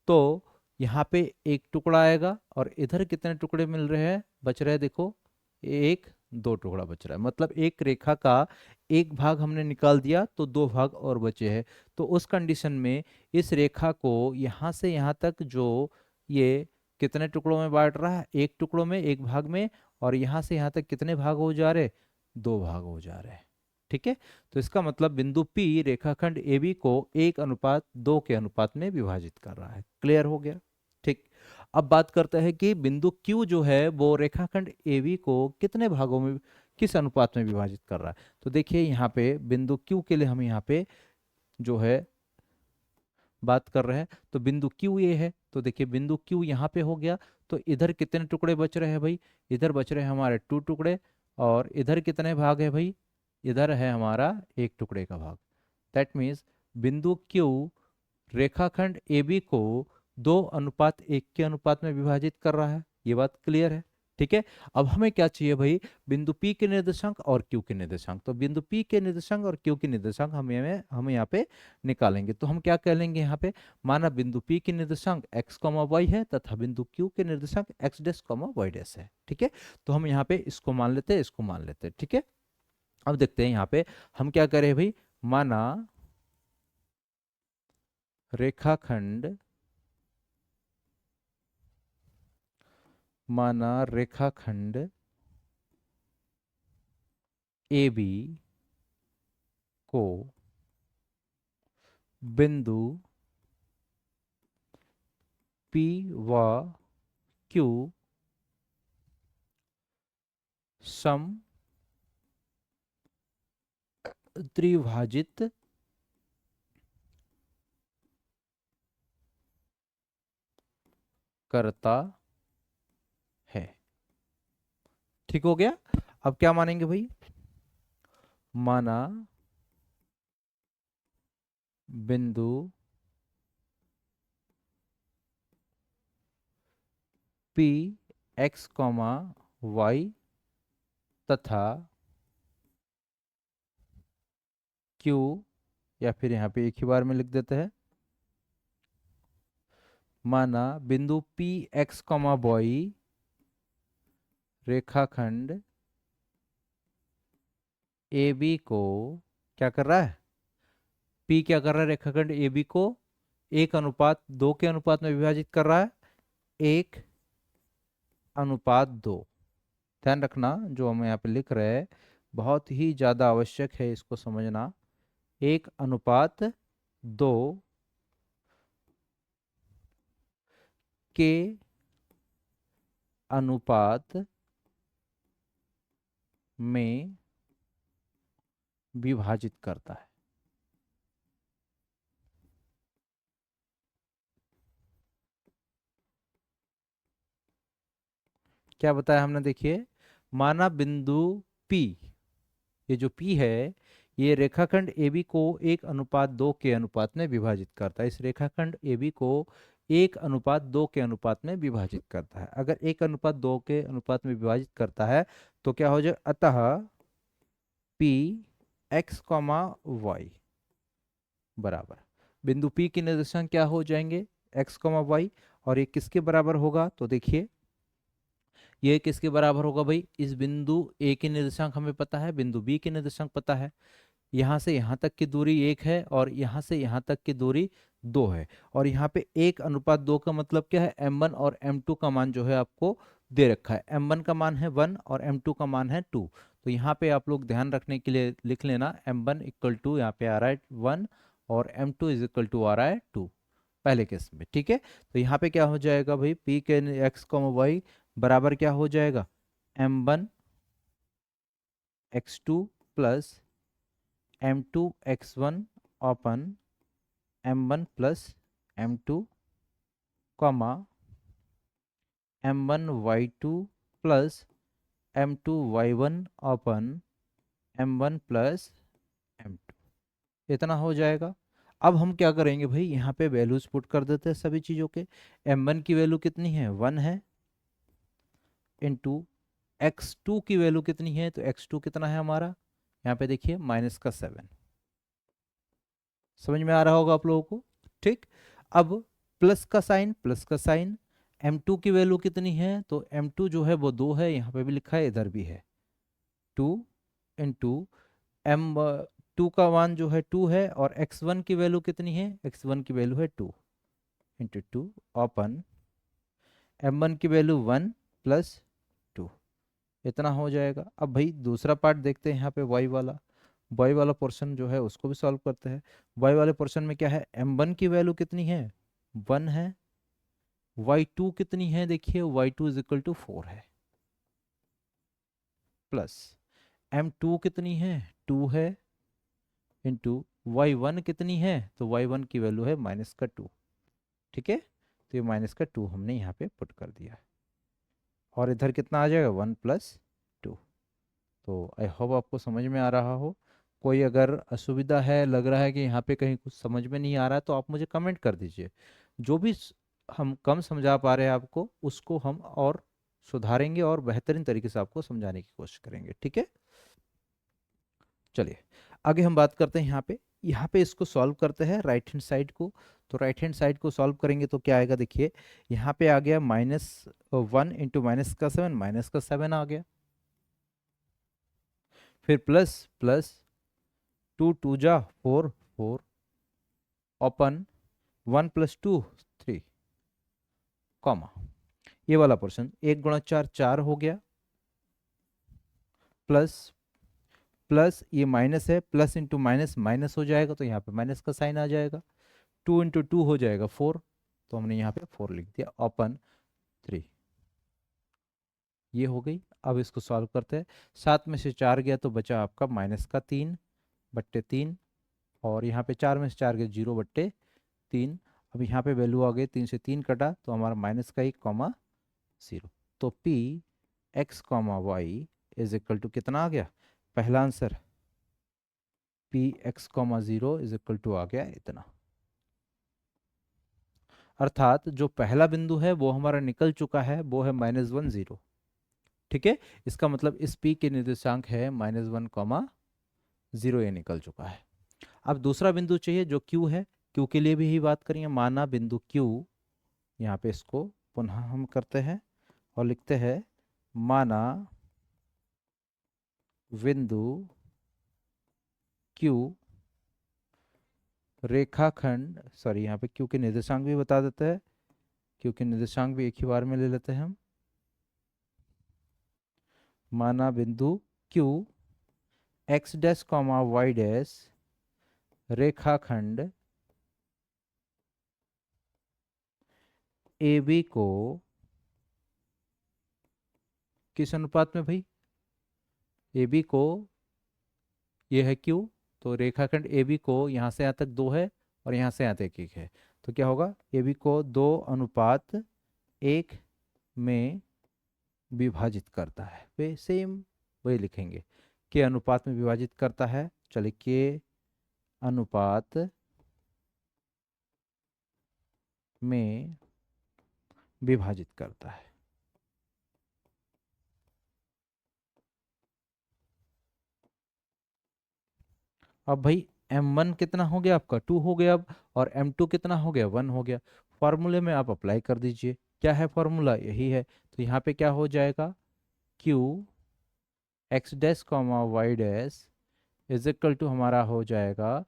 तो यहाँ पे एक टुकड़ा आएगा, और इधर कितने टुकड़े मिल रहे हैं, बच रहे हैं देखो 1 दो टुकड़ा बच रहा है, मतलब एक रेखा का एक भाग हमने निकाल दिया तो दो भाग और बचे हैं। तो उस कंडीशन में इस रेखा को यहाँ से यहाँ तक जो ये कितने टुकड़ों में बांट रहा है, एक टुकड़ों में, एक भाग में, और यहाँ से यहाँ तक कितने भाग हो जा रहे, दो भाग हो जा रहे हैं। ठीक है, तो इसका मतलब बिंदु P रेखाखंड AB को 1:2 के अनुपात में विभाजित कर रहा है। क्लियर हो गया? ठीक। अब बात करते हैं कि बिंदु Q जो है वो रेखाखंड AB को कितने भागों में, किस अनुपात में विभाजित कर रहा है। तो देखिए यहाँ पे बिंदु Q के लिए हम यहाँ पे जो है बात कर रहे हैं, तो बिंदु Q ये है, तो देखिए बिंदु Q यहाँ पे हो गया। तो इधर कितने टुकड़े बच रहे हैं भाई, इधर बच रहे हैं हमारे 2 टुकड़े, और इधर कितने भाग है भाई, इधर है हमारा 1 टुकड़े का भाग। दैट मीन्स बिंदु Q रेखाखंड AB को 2:1 के अनुपात में विभाजित कर रहा है। ये बात क्लियर है? ठीक है। अब हमें क्या चाहिए भाई, बिंदु P के निर्देशांक और Q के निर्देशांक। तो बिंदु P के निर्देशांक और Q के निर्देशांक हम यहाँ पे निकालेंगे। तो हम क्या कह लेंगे यहाँ पे, माना बिंदु P के निर्देशांक x, y है तथा बिंदु Q के निर्देशांक x डैश, y डैश है। ठीक है, तो हम यहाँ पे इसको मान लेते हैं, इसको मान लेते हैं। ठीक है, अब देखते हैं यहाँ पे हम क्या करें भाई, माना रेखाखंड, माना रेखाखंड AB को बिंदु P व Q सम त्रिभाजित करता है। ठीक हो गया। अब क्या मानेंगे भाई, माना बिंदु P x, y तथा Q, या फिर यहाँ पे एक ही बार में लिख देते हैं, माना बिंदु P x, y रेखाखंड AB को क्या कर रहा है, P क्या कर रहा है, रेखाखंड AB को 1:2 के अनुपात में विभाजित कर रहा है, 1:2। ध्यान रखना जो हम यहाँ पे लिख रहे हैं बहुत ही ज्यादा आवश्यक है, इसको समझना। 1:2 के अनुपात में विभाजित करता है। क्या बताया हमने, देखिए माना बिंदु P, ये जो P है ये रेखाखंड AB को 1:2 के अनुपात में विभाजित करता है। इस रेखाखंड AB को 1:2 के अनुपात में विभाजित करता है। अगर 1:2 के अनुपात में विभाजित करता है तो क्या हो जाए, अतः P x, y बराबर बिंदु P के निर्देशांक क्या हो जाएंगे, x, y, और ये किसके बराबर होगा, तो देखिए ये किसके बराबर होगा भाई, इस बिंदु A के निर्देशांक हमें पता है, बिंदु B के निर्देशांक पता है। यहाँ से यहाँ तक की दूरी 1 है और यहाँ से यहाँ तक की दूरी 2 है, और यहाँ पे 1:2 का मतलब क्या है, m1 और m2 का मान जो है आपको दे रखा है। m1 का मान है 1 और m2 का मान है 2। तो यहाँ पे आप लोग ध्यान रखने के लिए लिख लेना, m1 इक्वल टू यहाँ पे आ रहा है 1 और m2 इज इक्वल टू आ रहा है 2 पहले केस में। ठीक है, तो यहाँ पे क्या हो जाएगा भाई, p के x, y बराबर क्या हो जाएगा, m1 x2 plus m2 x1 अपन m1 plus m2, comma m1 y2 plus m2 y1 अपन m1 प्लस m2। इतना हो जाएगा। अब हम क्या करेंगे भाई, यहाँ पे वैल्यूज पुट कर देते हैं सभी चीज़ों के। m1 की वैल्यू कितनी है, 1 है, इंटू x2 की वैल्यू कितनी है, तो x2 कितना है हमारा, यहाँ पे देखिए -7। समझ में आ रहा होगा आप लोगों को? ठीक। अब प्लस का साइन, प्लस का साइन, m2 की वैल्यू कितनी है, तो m2 जो है वो 2 है, यहाँ पे भी लिखा है इधर भी है, इंटू एम टू का मान जो है 2 है और x1 की वैल्यू कितनी है, x1 की वैल्यू है 2 इंटू 2 ओपन m1 की वैल्यू 1 प्लस 2, इतना हो जाएगा। अब भाई दूसरा पार्ट देखते हैं यहाँ पे y वाला पोर्शन जो है उसको भी सॉल्व करते हैं। y वाले पोर्शन में क्या है, m1 की वैल्यू कितनी है, 1 है, y2 कितनी है, देखिए y2 इज इक्वल टू 4 है, प्लस m2 कितनी है, 2 है, इंटू y1 कितनी है, तो y1 की वैल्यू है -2। ठीक है, तो ये -2 हमने यहाँ पे पुट कर दिया और इधर कितना आ जाएगा, 1 + 2। तो आई होप आपको समझ में आ रहा हो। कोई अगर असुविधा है, लग रहा है कि यहाँ पे कहीं कुछ समझ में नहीं आ रहा है, तो आप मुझे कमेंट कर दीजिए। जो भी हम कम समझा पा रहे हैं आपको, उसको हम और सुधारेंगे और बेहतरीन तरीके से आपको समझाने की कोशिश करेंगे। ठीक है, चलिए आगे हम बात करते हैं। यहाँ पे इसको सॉल्व करते हैं राइट हैंड साइड को। तो राइट हैंड साइड को सॉल्व करेंगे तो क्या आएगा, देखिए यहाँ पे आ गया -1 इंटू -7, -7 आ गया, फिर प्लस प्लस 2 2 जा 4 4 ओपन 1 + 2 3 कॉमा, ये वाला पोर्शन 1 गुणा 4 4 हो गया, प्लस प्लस ये माइनस है, प्लस इंटू माइनस माइनस हो जाएगा, तो यहाँ पे माइनस का साइन आ जाएगा, 2 इंटू 2 हो जाएगा 4, तो हमने यहाँ पे 4 लिख दिया, ओपन 3, ये हो गई। अब इसको सॉल्व करते हैं। 7 में से 4 गया तो बचा आपका -3/3, और यहाँ पे 4 में से 4 गया 0/3। अब यहाँ पे वैल्यू आ गई, 3 से 3 कटा तो हमारा -1, 0। तो P(x, y) is equal to कितना आ गया, पहला answer P(x, 0) is equal to आ गया इतना। अर्थात जो पहला बिंदु है वो हमारा निकल चुका है, वो है -1 0। ठीक है, इसका मतलब इस P के निर्देशांक है -1, 0, ये निकल चुका है। अब दूसरा बिंदु चाहिए जो Q है। Q के लिए भी ही बात करेंगे। माना बिंदु Q, यहाँ पे इसको पुनः हम करते हैं और लिखते हैं, माना बिंदु Q रेखाखंड, सॉरी यहाँ पे Q के निर्देशांक भी बता देते हैं, Q के निर्देशांक भी एक ही बार में ले लेते हैं हम। माना बिंदु Q x dash, y dash रेखाखंड AB को किस अनुपात में भाई, AB को, ये है Q, तो रेखाखंड AB को यहाँ से यहाँ तक 2 है और यहाँ से यहाँ तक 1 है, तो क्या होगा, AB को 2:1 में विभाजित करता है। वे सेम वही लिखेंगे, के अनुपात में विभाजित करता है। चलिए, के अनुपात में विभाजित करता है। अब भाई m1 कितना हो गया आपका, 2 हो गया अब, और m2 कितना हो गया, 1 हो गया। फॉर्मूले में आप अप्लाई कर दीजिए। क्या है फॉर्मूला, यही है। तो यहाँ पे क्या हो जाएगा, q x dash, y dash is equal to हमारा हो जाएगा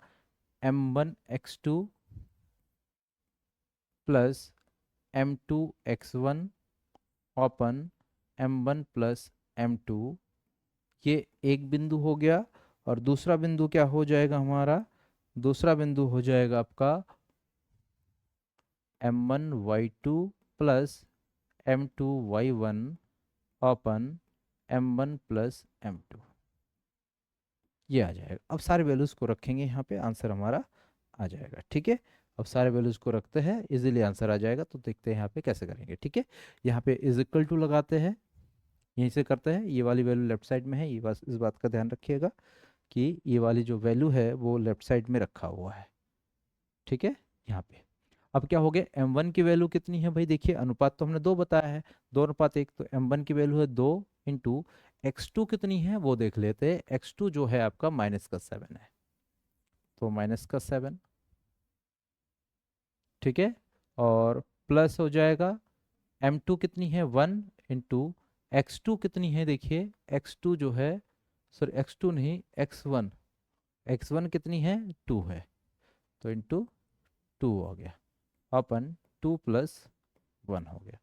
m1 x2 plus m2 x1 open m1 plus m2। ये एक बिंदु हो गया। और दूसरा बिंदु क्या हो जाएगा हमारा, दूसरा बिंदु हो जाएगा आपका m1 y2 plus m2 y1 open m1 plus m2, ये आ जाएगा। अब सारे वैल्यूज को रखेंगे यहाँ पे, आंसर हमारा आ जाएगा। ठीक है, अब सारे वैल्यूज को रखते हैं, इजीली आंसर आ जाएगा। तो देखते हैं यहाँ पे कैसे करेंगे। ठीक है, यहाँ पे इज इक्वल टू लगाते हैं, यहीं से करते हैं। ये वाली वैल्यू लेफ्ट साइड में है, ये बस इस बात का ध्यान रखिएगा कि ये वाली जो वैल्यू है वो लेफ्ट साइड में रखा हुआ है। ठीक है, यहाँ पे अब क्या हो गया, m1 की वैल्यू कितनी है भाई, देखिए अनुपात तो हमने 2 बताया है, 2:1, तो m1 की वैल्यू है 2 इंटू x2 कितनी है वो देख लेते हैं। x2 जो है आपका -7 है, तो -7। ठीक है, और प्लस हो जाएगा m2 कितनी है 1 इंटू x2 कितनी है, देखिए x2 जो है सॉरी x2 नहीं, x1 कितनी है, 2 है, तो इंटू 2 हो गया, अपन 2 + 1 हो गया।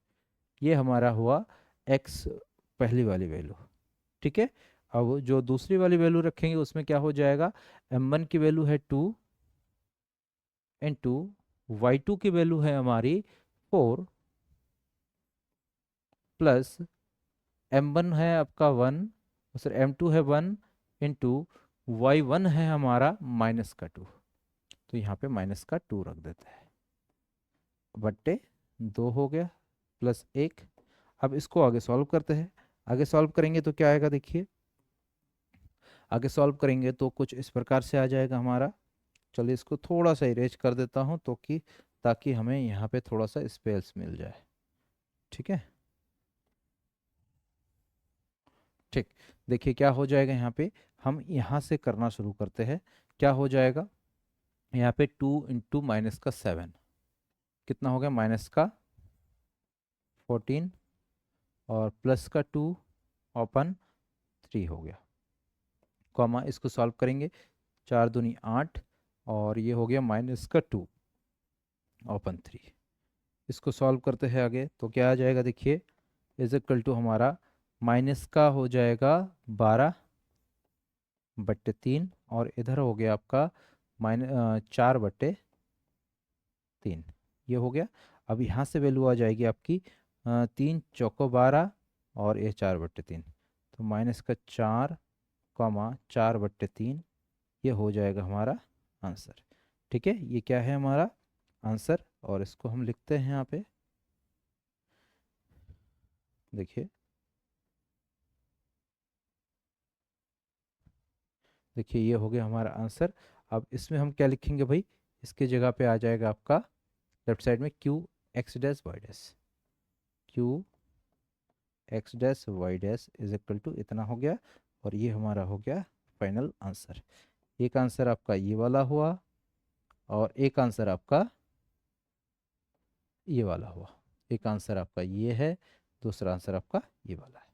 ये हमारा हुआ x पहली वाली वैल्यू। ठीक है, अब जो दूसरी वाली वैल्यू रखेंगे उसमें क्या हो जाएगा, m1 की वैल्यू है 2 इंटू y2 की वैल्यू है हमारी 4 प्लस m1 है आपका 1, सर m2 है 1 इंटू y1 है हमारा -2, तो यहाँ पे -2 रख देते हैं, बट्टे 2 हो गया प्लस 1। अब इसको आगे सॉल्व करते हैं, आगे सॉल्व करेंगे तो क्या आएगा देखिए, आगे सॉल्व करेंगे तो कुछ इस प्रकार से आ जाएगा हमारा। चलिए इसको थोड़ा सा इरेज कर देता हूँ तो कि ताकि हमें यहाँ पे थोड़ा सा स्पेस मिल जाए। ठीक है, ठीक, देखिए क्या हो जाएगा यहाँ पे, हम यहाँ से करना शुरू करते हैं। क्या हो जाएगा यहाँ पे, 2 इंटू -7 कितना हो गया, -14 और +2 ओपन 3 हो गया, कॉमा इसको सॉल्व करेंगे, 4 दूनी 8 और ये हो गया -2 ओपन 3। इसको सॉल्व करते हैं आगे तो क्या आ जाएगा देखिए, इज इक्वल टू हमारा माइनस का हो जाएगा 12/3 और इधर हो गया आपका 4/3, ये हो गया। अब यहाँ से वैल्यू आ जाएगी आपकी 3 चौको 12 और ये 4/3, तो -4 4/3, ये हो जाएगा हमारा आंसर। ठीक है, ये क्या है हमारा आंसर, और इसको हम लिखते हैं यहाँ पे, देखिए देखिए ये हो गया हमारा आंसर। अब इसमें हम क्या लिखेंगे भाई, इसके जगह पे आ जाएगा आपका लेफ्ट साइड में Q X dash Y dash is equal to इतना हो गया, और ये हमारा हो गया फाइनल आंसर। एक आंसर आपका ये वाला हुआ और एक आंसर आपका ये वाला हुआ, एक आंसर आपका ये है, दूसरा आंसर आपका ये वाला है।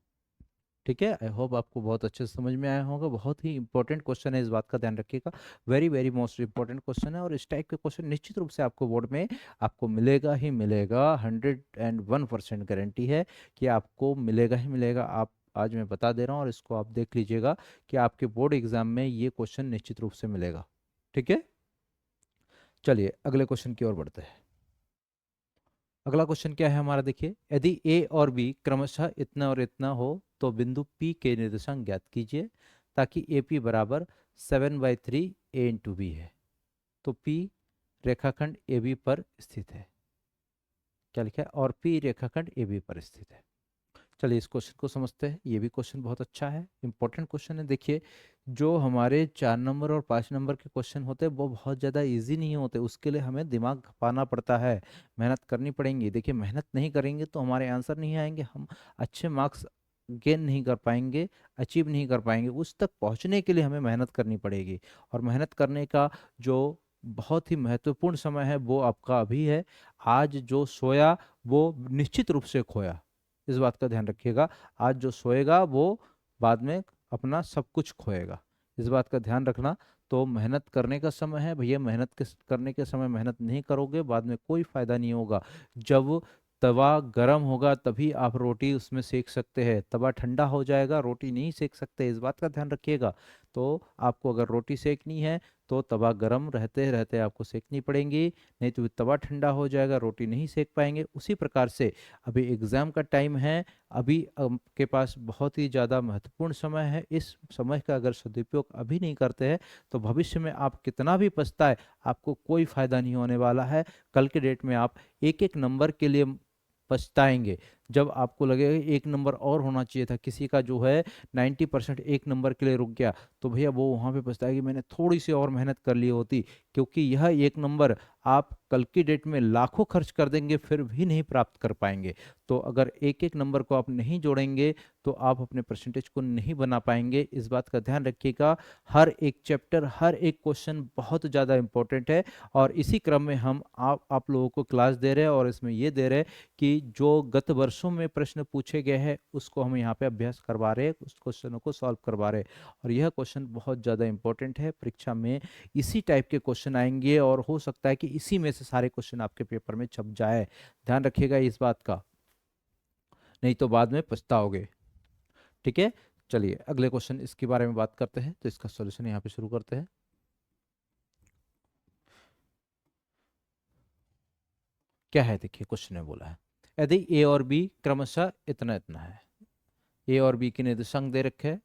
ठीक है, आई होप आपको बहुत अच्छे से समझ में आया होगा। बहुत ही इंपॉर्टेंट क्वेश्चन है, इस बात का ध्यान रखिएगा, very very most important question है, और इस टाइप के क्वेश्चन निश्चित रूप से आपको बोर्ड में आपको मिलेगा ही मिलेगा, 101% गारंटी है कि आपको मिलेगा ही मिलेगा। आप आज मैं बता दे रहा हूँ, और इसको आप देख लीजिएगा कि आपके बोर्ड एग्जाम में ये क्वेश्चन निश्चित रूप से मिलेगा। ठीक है, चलिए अगले क्वेश्चन की ओर बढ़ते हैं। अगला क्वेश्चन क्या है हमारा, देखिए, यदि ए और बी क्रमशः इतना और इतना हो तो बिंदु पी के निर्देशांक ज्ञात कीजिए, ताकि ए पी बराबर 7/3 ए इंटू बी है। तो पी रेखाखंड ए बी पर स्थित है, क्या लिखा है, और पी रेखाखंड ए बी पर स्थित है। चलिए इस क्वेश्चन को समझते हैं, ये भी क्वेश्चन बहुत अच्छा है, इंपॉर्टेंट क्वेश्चन है। देखिए, जो हमारे 4 नंबर और 5 नंबर के क्वेश्चन होते हैं वो बहुत ज़्यादा इजी नहीं होते, उसके लिए हमें दिमाग खपाना पड़ता है, मेहनत करनी पड़ेगी। देखिए, मेहनत नहीं करेंगे तो हमारे आंसर नहीं आएंगे, हम अच्छे मार्क्स गेन नहीं कर पाएंगे, अचीव नहीं कर पाएंगे। उस तक पहुंचने के लिए हमें मेहनत करनी पड़ेगी, और मेहनत करने का जो बहुत ही महत्वपूर्ण समय है वो आपका अभी है। आज जो सोया वो निश्चित रूप से खोया, इस बात का ध्यान रखिएगा। आज जो सोएगा वो बाद में अपना सब कुछ खोएगा, इस बात का ध्यान रखना। तो मेहनत करने का समय है भैया, करने के समय मेहनत नहीं करोगे बाद में कोई फायदा नहीं होगा। जब तवा गर्म होगा तभी आप रोटी उसमें सेक सकते हैं, तवा ठंडा हो जाएगा रोटी नहीं सेक सकते, इस बात का ध्यान रखिएगा। तो आपको अगर रोटी सेकनी है तो तवा गर्म रहते रहते आपको सेकनी पड़ेगी, नहीं तो तवा ठंडा हो जाएगा, रोटी नहीं सेक पाएंगे। उसी प्रकार से अभी एग्ज़ाम का टाइम है, अभी आपके पास बहुत ही ज़्यादा महत्वपूर्ण समय है। इस समय का अगर सदुपयोग अभी नहीं करते हैं तो भविष्य में आप कितना भी पछताए, आपको कोई फायदा नहीं होने वाला है। कल के डेट में आप एक एक नंबर के लिए पछताएंगे। जब आपको लगेगा एक नंबर और होना चाहिए था, किसी का जो है 90% एक नंबर के लिए रुक गया, तो भैया वो वहाँ पे पछताएगी मैंने थोड़ी सी और मेहनत कर ली होती, क्योंकि यह एक नंबर आप कल की डेट में लाखों खर्च कर देंगे फिर भी नहीं प्राप्त कर पाएंगे। तो अगर एक एक नंबर को आप नहीं जोड़ेंगे तो आप अपने परसेंटेज को नहीं बना पाएंगे। इस बात का ध्यान रखिएगा। हर एक चैप्टर, हर एक क्वेश्चन बहुत ज़्यादा इंपॉर्टेंट है और इसी क्रम में हम आप लोगों को क्लास दे रहे हैं और इसमें ये दे रहे हैं कि जो गत वर्षों में प्रश्न पूछे गए हैं उसको हम यहाँ पे अभ्यास करवा रहे हैं, उस क्वेश्चनों को सॉल्व करवा रहे हैं। और यह क्वेश्चन बहुत ज़्यादा इंपॉर्टेंट है, परीक्षा में इसी टाइप के क्वेश्चन आएंगे और हो सकता है कि इसी में से सारे क्वेश्चन आपके पेपर में छप जाए। ध्यान रखिएगा इस बात का, नहीं तो बाद में पछताओगे। ठीक है, चलिए अगले क्वेश्चन इसके बारे में बात करते हैं। तो इसका सॉल्यूशन यहाँ पे शुरू करते हैं। क्या है देखिए, क्वेश्चन में बोला है यदि ए और बी क्रमशः इतना इतना है, ए और बी के निर्देशांक दे रखे हैं,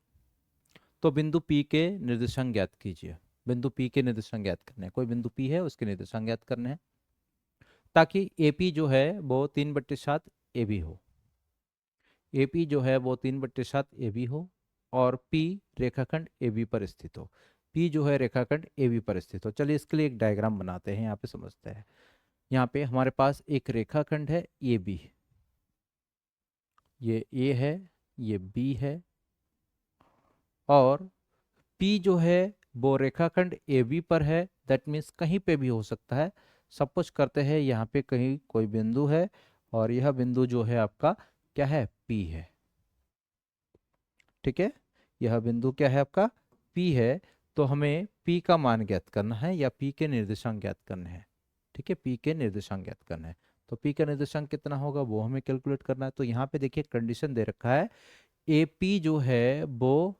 तो बिंदु पी के निर्देशांक ज्ञात कीजिए। बिंदु पी के निर्देशांक ज्ञात करने हैं, कोई बिंदु पी है उसके निर्देशांक ज्ञात करने हैं, ताकि एपी जो है वो 3/7 ए बी हो। एपी जो है वो 3/7 ए बी हो और पी रेखाखंड ए बी पर स्थित हो। पी जो है रेखाखंड ए बी पर स्थित हो। चलिए इसके लिए एक डायग्राम बनाते हैं, यहाँ पे समझते हैं। यहाँ पे हमारे पास एक रेखाखंड है ए बी, ये ए है, ये बी है और P जो है वो रेखाखंड AB पर है। दैट मीन्स कहीं पे भी हो सकता है। सपोज करते हैं यहाँ पे कहीं कोई बिंदु है और यह बिंदु जो है आपका क्या है, P है। ठीक है, यह बिंदु क्या है आपका, P है। तो हमें P का मान ज्ञात करना है या P के निर्देशांक ज्ञात करने हैं। ठीक है, P के निर्देशांक ज्ञात करना है। तो P का निर्देशांक कितना होगा वो हमें कैलकुलेट करना है। तो यहाँ पे देखिए कंडीशन दे रखा है, AP जो है वो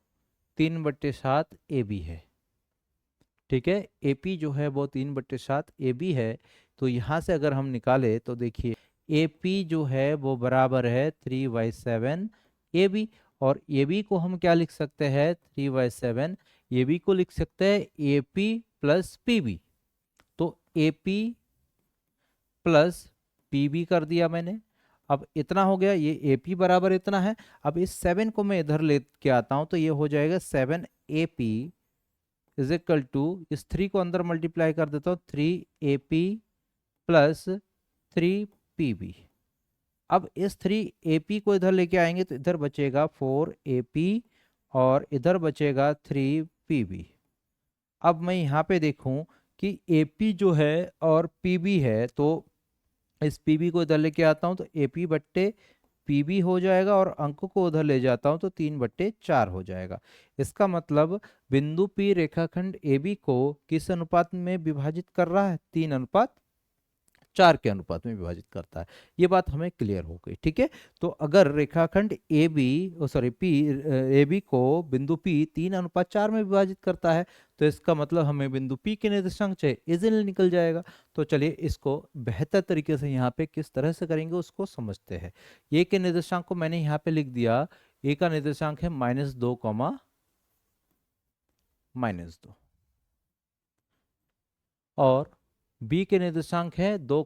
3/7 AB है। ठीक है, एपी जो है वो 3/7 AB है। तो यहाँ से अगर हम निकाले तो देखिए एपी जो है वो बराबर है 3/7 AB। और AB को हम क्या लिख सकते हैं, 3/7 AB को लिख सकते हैं AP प्लस PB। तो AP प्लस PB कर दिया मैंने। अब इतना हो गया, ये AP बराबर इतना है। अब इस 7 को मैं इधर लेके आता हूं तो ये हो जाएगा 7AP इज इक्वल टू, इस 3 को अंदर मल्टीप्लाई कर देता हूँ, 3AP प्लस 3PB। अब इस 3AP को इधर लेके आएंगे तो इधर बचेगा 4AP और इधर बचेगा 3PB। अब मैं यहाँ पे देखूं कि AP जो है और PB है, तो इस PB को इधर लेके आता हूँ तो AP बट्टे PB हो जाएगा और अंक को उधर ले जाता हूं तो 3/4 हो जाएगा। इसका मतलब बिंदु P रेखाखंड AB को किस अनुपात में विभाजित कर रहा है, 3/4 के अनुपात में विभाजित करता है। ये बात हमें क्लियर हो गई। ठीक है, तो अगर रेखाखंड AB P AB को बिंदु P 3/4 में विभाजित करता है तो इसका मतलब हमें बिंदु P के निर्देशांक चाहिए, इजीली निकल जाएगा। तो चलिए इसको बेहतर तरीके से यहाँ पे किस तरह से करेंगे उसको समझते हैं। ए के निर्देशांक को मैंने यहाँ पे लिख दिया, ए का निर्देशांक है -2, -2 और बी के निर्देशांक है 2,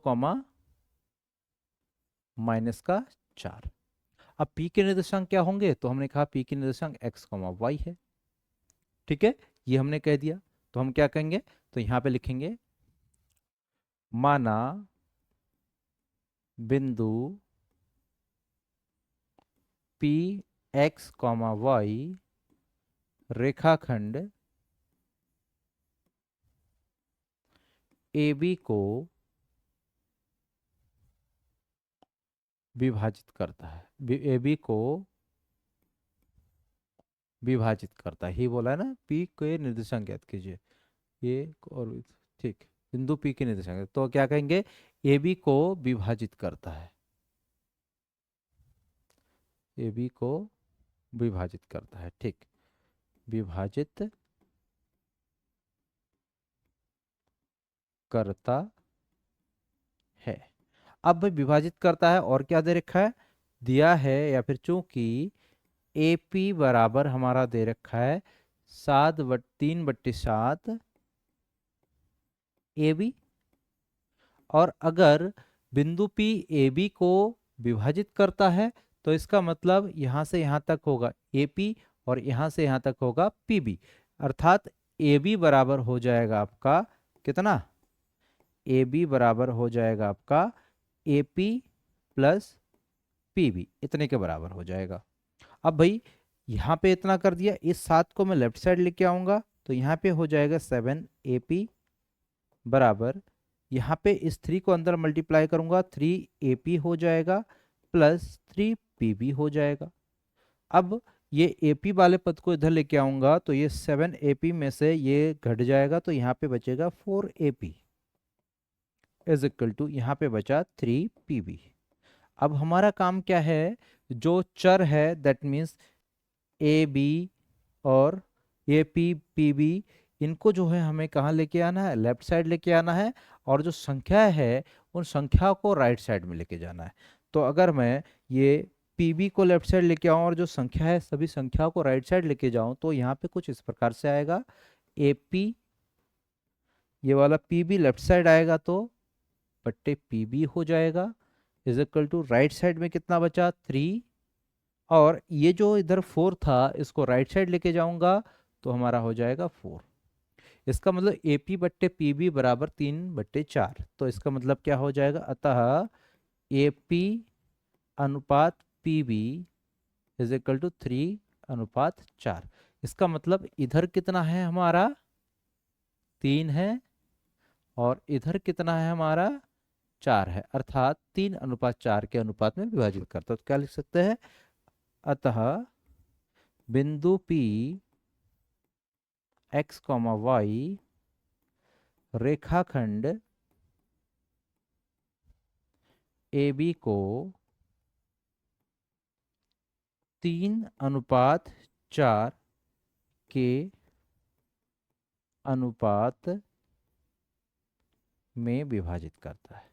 -4। अब पी के निर्देशांक क्या होंगे, तो हमने कहा पी के निर्देशांक x, y है। ठीक है, ये हमने कह दिया। तो हम क्या कहेंगे, तो यहां पे लिखेंगे माना बिंदु P x, y रेखाखंड AB को विभाजित करता है, AB को विभाजित करता है। ही बोला है ना, P के निर्देशांक ज्ञात कीजिए, ये और ठीक, बिंदु P के निर्देशांक, तो क्या कहेंगे, AB को विभाजित करता है, AB को विभाजित करता है। ठीक, विभाजित करता है। अब भाई विभाजित करता है और क्या दे रखा है, दिया है या फिर चूंकि AP बराबर हमारा दे रखा है 3/7 AB। और अगर बिंदु P AB को विभाजित करता है तो इसका मतलब यहां से यहां तक होगा AP और यहां से यहां तक होगा PB। अर्थात AB बराबर हो जाएगा आपका कितना, ए बी बराबर हो जाएगा आपका A P plus P B, इतने के बराबर हो जाएगा। अब भाई यहाँ पे इतना कर दिया, इस 7 को मैं लेफ्ट साइड लेके आऊंगा तो यहाँ पे हो जाएगा 7 AP बराबर, यहाँ पे इस 3 को अंदर मल्टीप्लाई करूंगा 3 AP हो जाएगा प्लस 3 PB हो जाएगा। अब ये AP वाले पद को इधर लेके आऊंगा तो ये 7 AP में से ये घट जाएगा तो यहाँ पे बचेगा 4 AP इज इक्वल टू, यहाँ पे बचा 3 PB। अब हमारा काम क्या है, जो चर है दैट मीन्स ए बी और ए पी पी बी, इनको जो है हमें कहाँ लेके आना है, लेफ्ट साइड लेके आना है, और जो संख्या है उन संख्या को राइट साइड में लेके जाना है। तो अगर मैं ये पी बी को लेफ्ट साइड लेके आऊँ और जो संख्या है सभी संख्याओं को राइट साइड लेके जाऊँ तो यहाँ पे कुछ इस प्रकार से आएगा, ए पी, ये वाला पी बी लेफ्ट साइड आएगा तो बट्टे पी बी हो जाएगा इज इक्वल टू, राइट साइड में कितना बचा 3, और ये जो इधर 4 था इसको राइट साइड लेके जाऊंगा तो हमारा हो जाएगा 4। इसका मतलब ए पी बट्टे पी बी बराबर 3/4। तो इसका मतलब क्या हो जाएगा, अतः ए पी अनुपात P B is equal to 3/4। इसका मतलब इधर कितना है हमारा 3 है और इधर कितना है हमारा 4 है, अर्थात 3/4 के अनुपात में विभाजित करता है। तो क्या लिख सकते हैं, अतः बिंदु P x, y रेखाखंड AB को 3/4 के अनुपात में विभाजित करता है।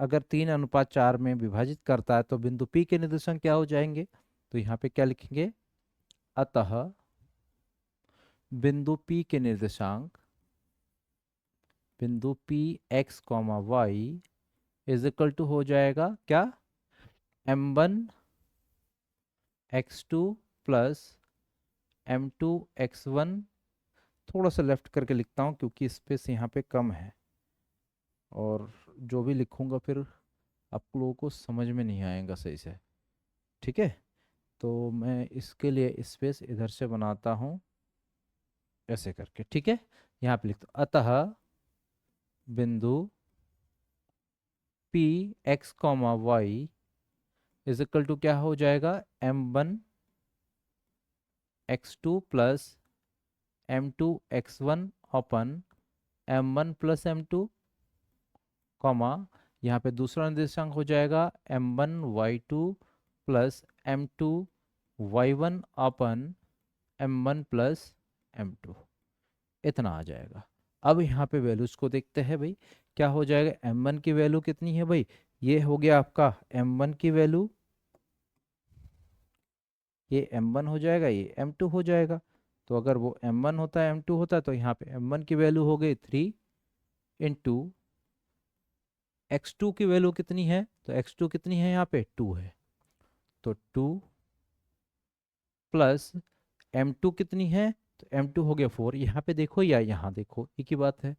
अगर 3/4 में विभाजित करता है तो बिंदु P के निर्देशांक क्या हो जाएंगे, तो यहाँ पे क्या लिखेंगे, अतः बिंदु P के निर्देशांक, बिंदु P x, y is equal to हो जाएगा क्या, m1 x2 plus m2 x1। थोड़ा सा लेफ्ट करके लिखता हूँ क्योंकि स्पेस यहाँ पे कम है और जो भी लिखूंगा फिर आप लोगों को समझ में नहीं आएगा सही से। ठीक है, तो मैं इसके लिए स्पेस इधर से बनाता हूँ ऐसे करके। ठीक है, यहाँ पे लिखता हूँ, अतः बिंदु P x, y is equal to क्या हो जाएगा, m1 x2 plus m2 x1 अपन m1 प्लस m2, कॉमा यहाँ पे दूसरा निर्देशांक हो जाएगा m1 y2 plus m2 y1 अपन m1 प्लस m2, इतना आ जाएगा। अब यहाँ पे वैल्यूज को देखते हैं भाई, क्या हो जाएगा, m1 की वैल्यू कितनी है भाई, ये हो गया आपका m1 की वैल्यू, ये m1 हो जाएगा, ये m2 हो जाएगा। तो अगर वो m1 होता है m2 होता है तो यहाँ पे m1 की वैल्यू हो गई 3 इंटू x2 की वैल्यू कितनी है, तो x2 कितनी है यहाँ पे 2 है, तो 2 प्लस m2 कितनी है, तो m2 हो गया 4, यहाँ पे देखो या यहाँ देखो एक ही बात है।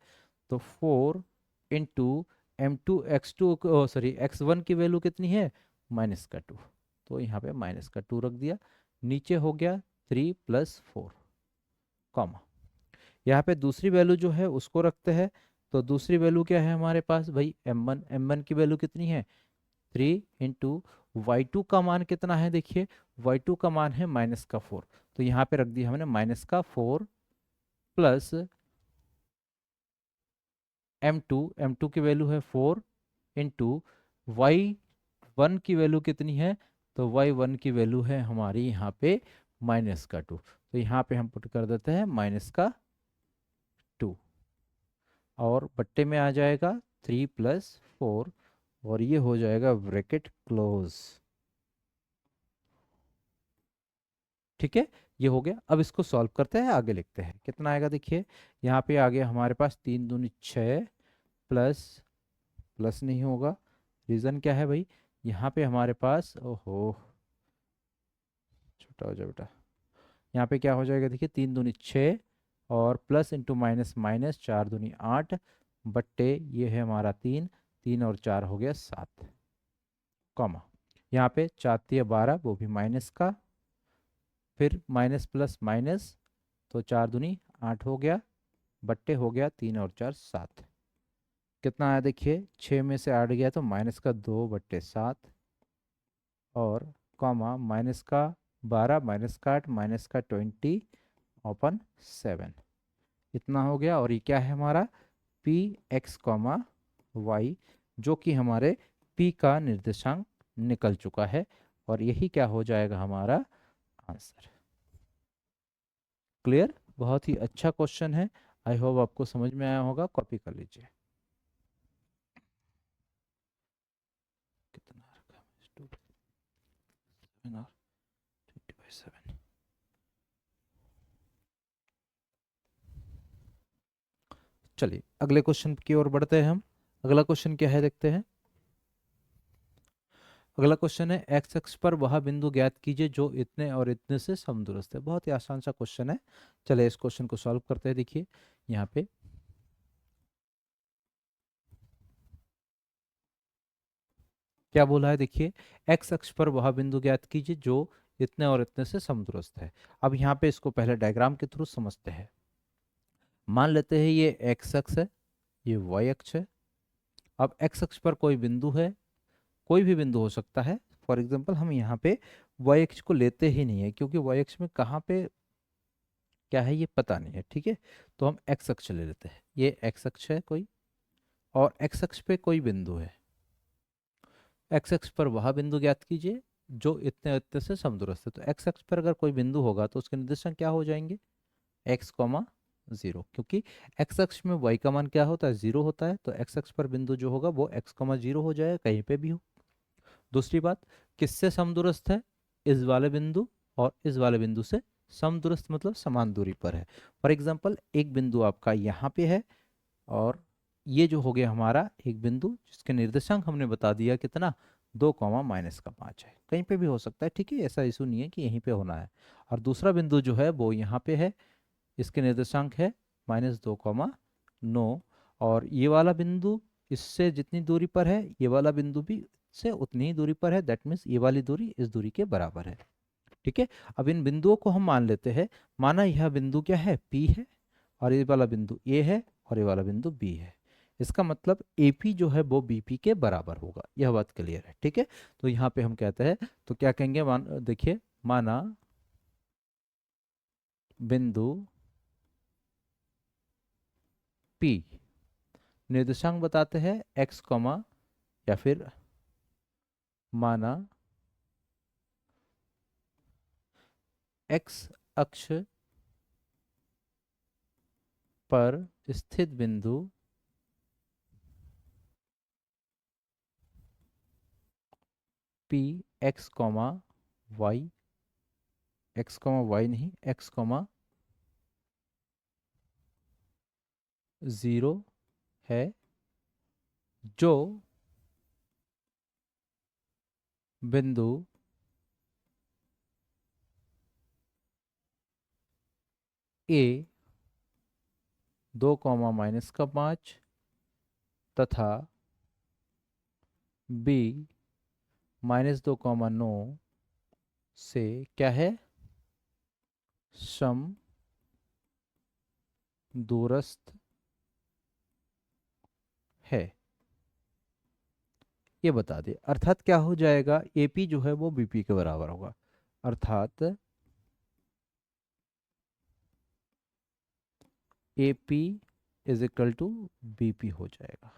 तो 4 into m2 x2 sorry x1 की वैल्यू कितनी है, -2, तो यहाँ पे -2 रख दिया, नीचे हो गया 3 + 4, कॉमा यहाँ पे दूसरी वैल्यू जो है उसको रखते हैं। तो दूसरी वैल्यू क्या है हमारे पास भाई, m1 की वैल्यू कितनी है 3 इंटू y2 का मान कितना है, देखिए y2 का मान है -4, तो यहाँ पे रख दिया हमने -4 प्लस m2 की वैल्यू है 4 इंटू y1 की वैल्यू कितनी है, तो y1 की वैल्यू है हमारी यहाँ पे -2, तो यहाँ पे हम पुट कर देते हैं -2 और बट्टे में आ जाएगा 3 + 4 और ये हो जाएगा ब्रैकेट क्लोज। ठीक है, ये हो गया। अब इसको सॉल्व करते हैं, आगे लिखते हैं कितना आएगा, देखिए यहाँ पे आ गया हमारे पास 3 दूनी 6 प्लस, प्लस नहीं होगा, रीज़न क्या है भाई, यहाँ पे हमारे पास, ओहो छोटा हो जाए बेटा। यहाँ पे क्या हो जाएगा देखिए, 3 दूनी 6 और प्लस इंटू माइनस माइनस, 4 दूनी 8 बट्टे ये है हमारा 3, 3 और 4 हो गया 7, कॉमा यहाँ पे 4 तिया 12, वो भी माइनस का, फिर माइनस प्लस माइनस, तो 4 दूनी 8 हो गया, बट्टे हो गया 3 और 4 7। कितना आया देखिए, 6 में से 8 गया तो माइनस का 2 बट्टे 7, और कॉमा माइनस का 12 माइनस का 8 माइनस का 20 ओपन 7, इतना हो गया। और ये क्या है हमारा, पी एक्स कॉमा वाई, जो कि हमारे पी का निर्देशांक निकल चुका है, और यही क्या हो जाएगा हमारा आंसर। क्लियर, बहुत ही अच्छा क्वेश्चन है, आई होप आपको समझ में आया होगा, कॉपी कर लीजिए। कितना रखा है? 7 और 20/7। चलिए अगले क्वेश्चन की ओर बढ़ते हैं हम। अगला क्वेश्चन क्या है देखते हैं। अगला क्वेश्चन है, एक्स अक्ष पर वह बिंदु ज्ञात कीजिए जो इतने और इतने से समदूरस्थ है। बहुत ही आसान सा क्वेश्चन है, चलिए इस क्वेश्चन को सॉल्व करते हैं। देखिए यहाँ पे क्या बोला है, देखिए एक्स अक्ष पर वह बिंदु ज्ञात कीजिए जो इतने और इतने से समदूरस्थ है। अब यहाँ पे इसको पहले डायग्राम के थ्रू समझते हैं। मान लेते हैं ये एक्स अक्ष है, ये वाई अक्ष है। अब एक्स अक्ष पर कोई बिंदु है, कोई भी बिंदु हो सकता है। फॉर एग्जाम्पल हम यहाँ पे वाई अक्ष को लेते ही नहीं है, क्योंकि वाई अक्ष में कहाँ पे क्या है ये पता नहीं है, ठीक है। तो हम एक्स अक्ष ले लेते हैं, ये एक्स अक्ष है कोई, और एक्स अक्ष पे कोई बिंदु है। एक्स अक्ष पर वह बिंदु ज्ञात कीजिए जो इतने इतने से समदूरस्थ है। तो एक्स अक्ष पर अगर कोई बिंदु होगा तो उसके निर्देशांक क्या हो जाएंगे, एक्स कॉमा 0, क्योंकि एक्स अक्ष में वाई का मान क्या होता है, 0 होता है। तो एक्स अक्ष पर बिंदु जो होगा वो एक्स कॉमा 0 हो जाएगा, कहीं पे भी हो। दूसरी बात, किससे समदूरस्थ है, इस वाले बिंदु और इस वाले बिंदु से समदूरस्थ, मतलब समान दूरी पर है। फॉर एग्जाम्पल एक बिंदु आपका यहाँ पे है, और ये जो हो गया हमारा एक बिंदु जिसके निर्देशांक हमने बता दिया कितना, 2, -5 है, कहीं पे भी हो सकता है, ठीक है, ऐसा इशू नहीं है कि यहीं पे होना है। और दूसरा बिंदु जो है वो यहाँ पे है, इसके निर्देशांक है -2, 9, और ये वाला बिंदु इससे जितनी दूरी पर है ये वाला बिंदु भी से उतनी ही दूरी पर है, दैट मीन्स ये वाली दूरी इस दूरी के बराबर है, ठीक है। अब इन बिंदुओं को हम मान लेते हैं, माना यह बिंदु क्या है, P है, और ये वाला बिंदु A है, और ये वाला बिंदु B है। इसका मतलब AP जो है वो BP के बराबर होगा, यह बात क्लियर है, ठीक है। तो यहाँ पे हम कहते हैं, तो क्या कहेंगे, देखिए माना बिंदु P, निर्देशांक बताते हैं x कॉमा, या फिर माना x अक्ष पर स्थित बिंदु P x comma y, x comma y नहीं, x कॉमा 0 है, जो बिंदु A 2, -5 तथा B -2, 9 से क्या है, सम दूरस्थ है, ये बता दे। अर्थात क्या हो जाएगा, AP जो है वो BP के बराबर होगा, अर्थात AP is equal to BP हो जाएगा।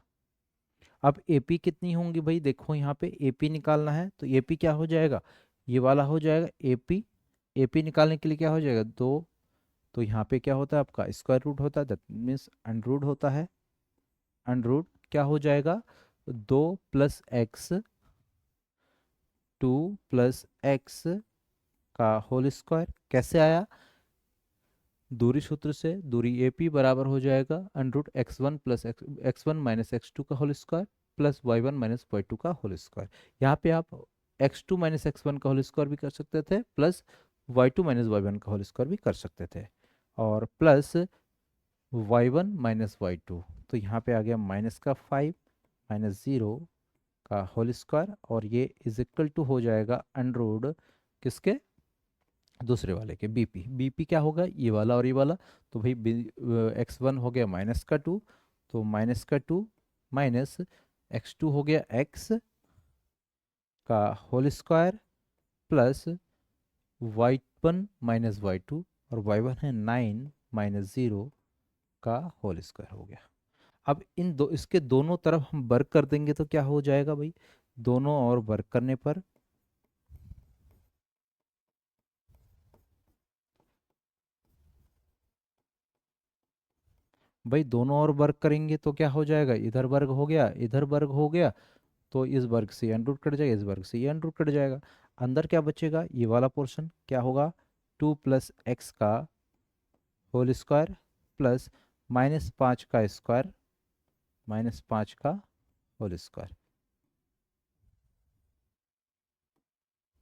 अब AP कितनी होंगी भाई, देखो यहाँ पे AP निकालना है, तो AP क्या हो जाएगा, ये वाला हो जाएगा AP। AP निकालने के लिए क्या हो जाएगा, 2, तो यहाँ पे क्या होता है आपका स्क्वायर रूट होता है, दैट मीन्स अंडर होता है। अंडर क्या हो जाएगा, 2 + x, 2 + x का होल स्क्वायर, कैसे आया, दूरी सूत्र से। दूरी AP बराबर हो जाएगा √x1 + x1 - x2 का whole square plus y1 - y2 का होल स्क्वायर। यहाँ पे आप x2 - x1 का होल स्क्वायर भी कर सकते थे, प्लस y2 माइनस y1 का होल स्क्वायर भी कर सकते थे, और प्लस y1 माइनस y2, तो यहाँ पे आ गया माइनस का 5 माइनस 0 का होल स्क्वायर, और ये इज इक्वल टू हो जाएगा अंडर किसके, दूसरे वाले के, बीपी क्या होगा, ये वाला और ये वाला, तो भाई x1 हो गया माइनस का 2, तो माइनस का 2 माइनस x2 हो गया x का whole square plus y1 minus y2, और y1 है 9 माइनस 0 का होल स्क्वायर हो गया। अब इन दो, इसके दोनों तरफ हम वर्क कर देंगे तो क्या हो जाएगा भाई, दोनों और वर्क करने पर भाई दोनों और वर्क करेंगे तो क्या हो जाएगा, इधर वर्ग हो गया इधर वर्ग हो गया, तो इस वर्ग से ये अंडर रूट कट जाएगा, इस वर्ग से ये अंडर रूट कट जाएगा, अंदर क्या बचेगा, ये वाला पोर्शन क्या होगा, 2 प्लस एक्स का होल स्क्वायर प्लस -5 का स्क्वायर, -5 का होल स्क्वायर,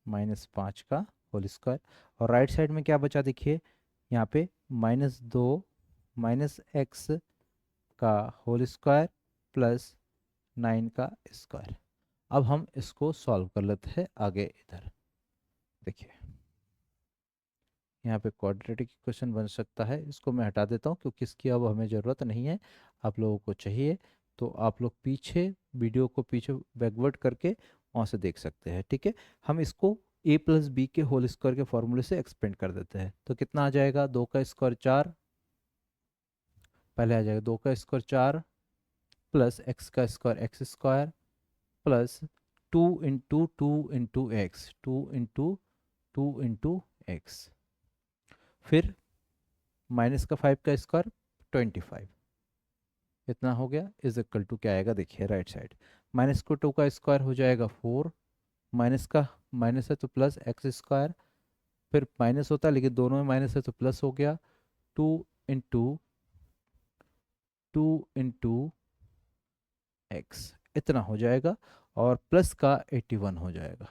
-5 का होल स्क्वायर, और राइट साइड में क्या बचा देखिए, यहाँ पे -2 माइनस एक्स का होल स्क्वायर प्लस 9 का स्क्वायर। अब हम इसको सॉल्व कर लेते हैं आगे, इधर देखिए यहाँ पे क्वाड्रेटिक इक्वेशन बन सकता है, इसको मैं हटा देता हूँ क्योंकि इसकी अब हमें ज़रूरत नहीं है, आप लोगों को चाहिए तो आप लोग पीछे वीडियो को पीछे बैकवर्ड करके वहाँ से देख सकते हैं, ठीक है। हम इसको a प्लस बी के होल स्क्वायर के फॉर्मूले से एक्सपेंड कर देते हैं, तो कितना आ जाएगा, 2 का स्क्वायर 4, पहले आ जाएगा 2 का स्क्वायर 4 प्लस एक्स का square x square plus 2 x, 2 x, फिर माइनस का 5 का स्क्वायर 25, इतना हो गया, इज इक्वल टू क्या आएगा देखिए राइट साइड, माइनस को 2 का स्क्वायर हो जाएगा 4, माइनस का माइनस है तो प्लस एक्स स्क्वायर, फिर माइनस होता है लेकिन दोनों में माइनस है तो प्लस हो गया, 2 इंटू एक्स, इतना हो जाएगा, और प्लस का 81 हो जाएगा,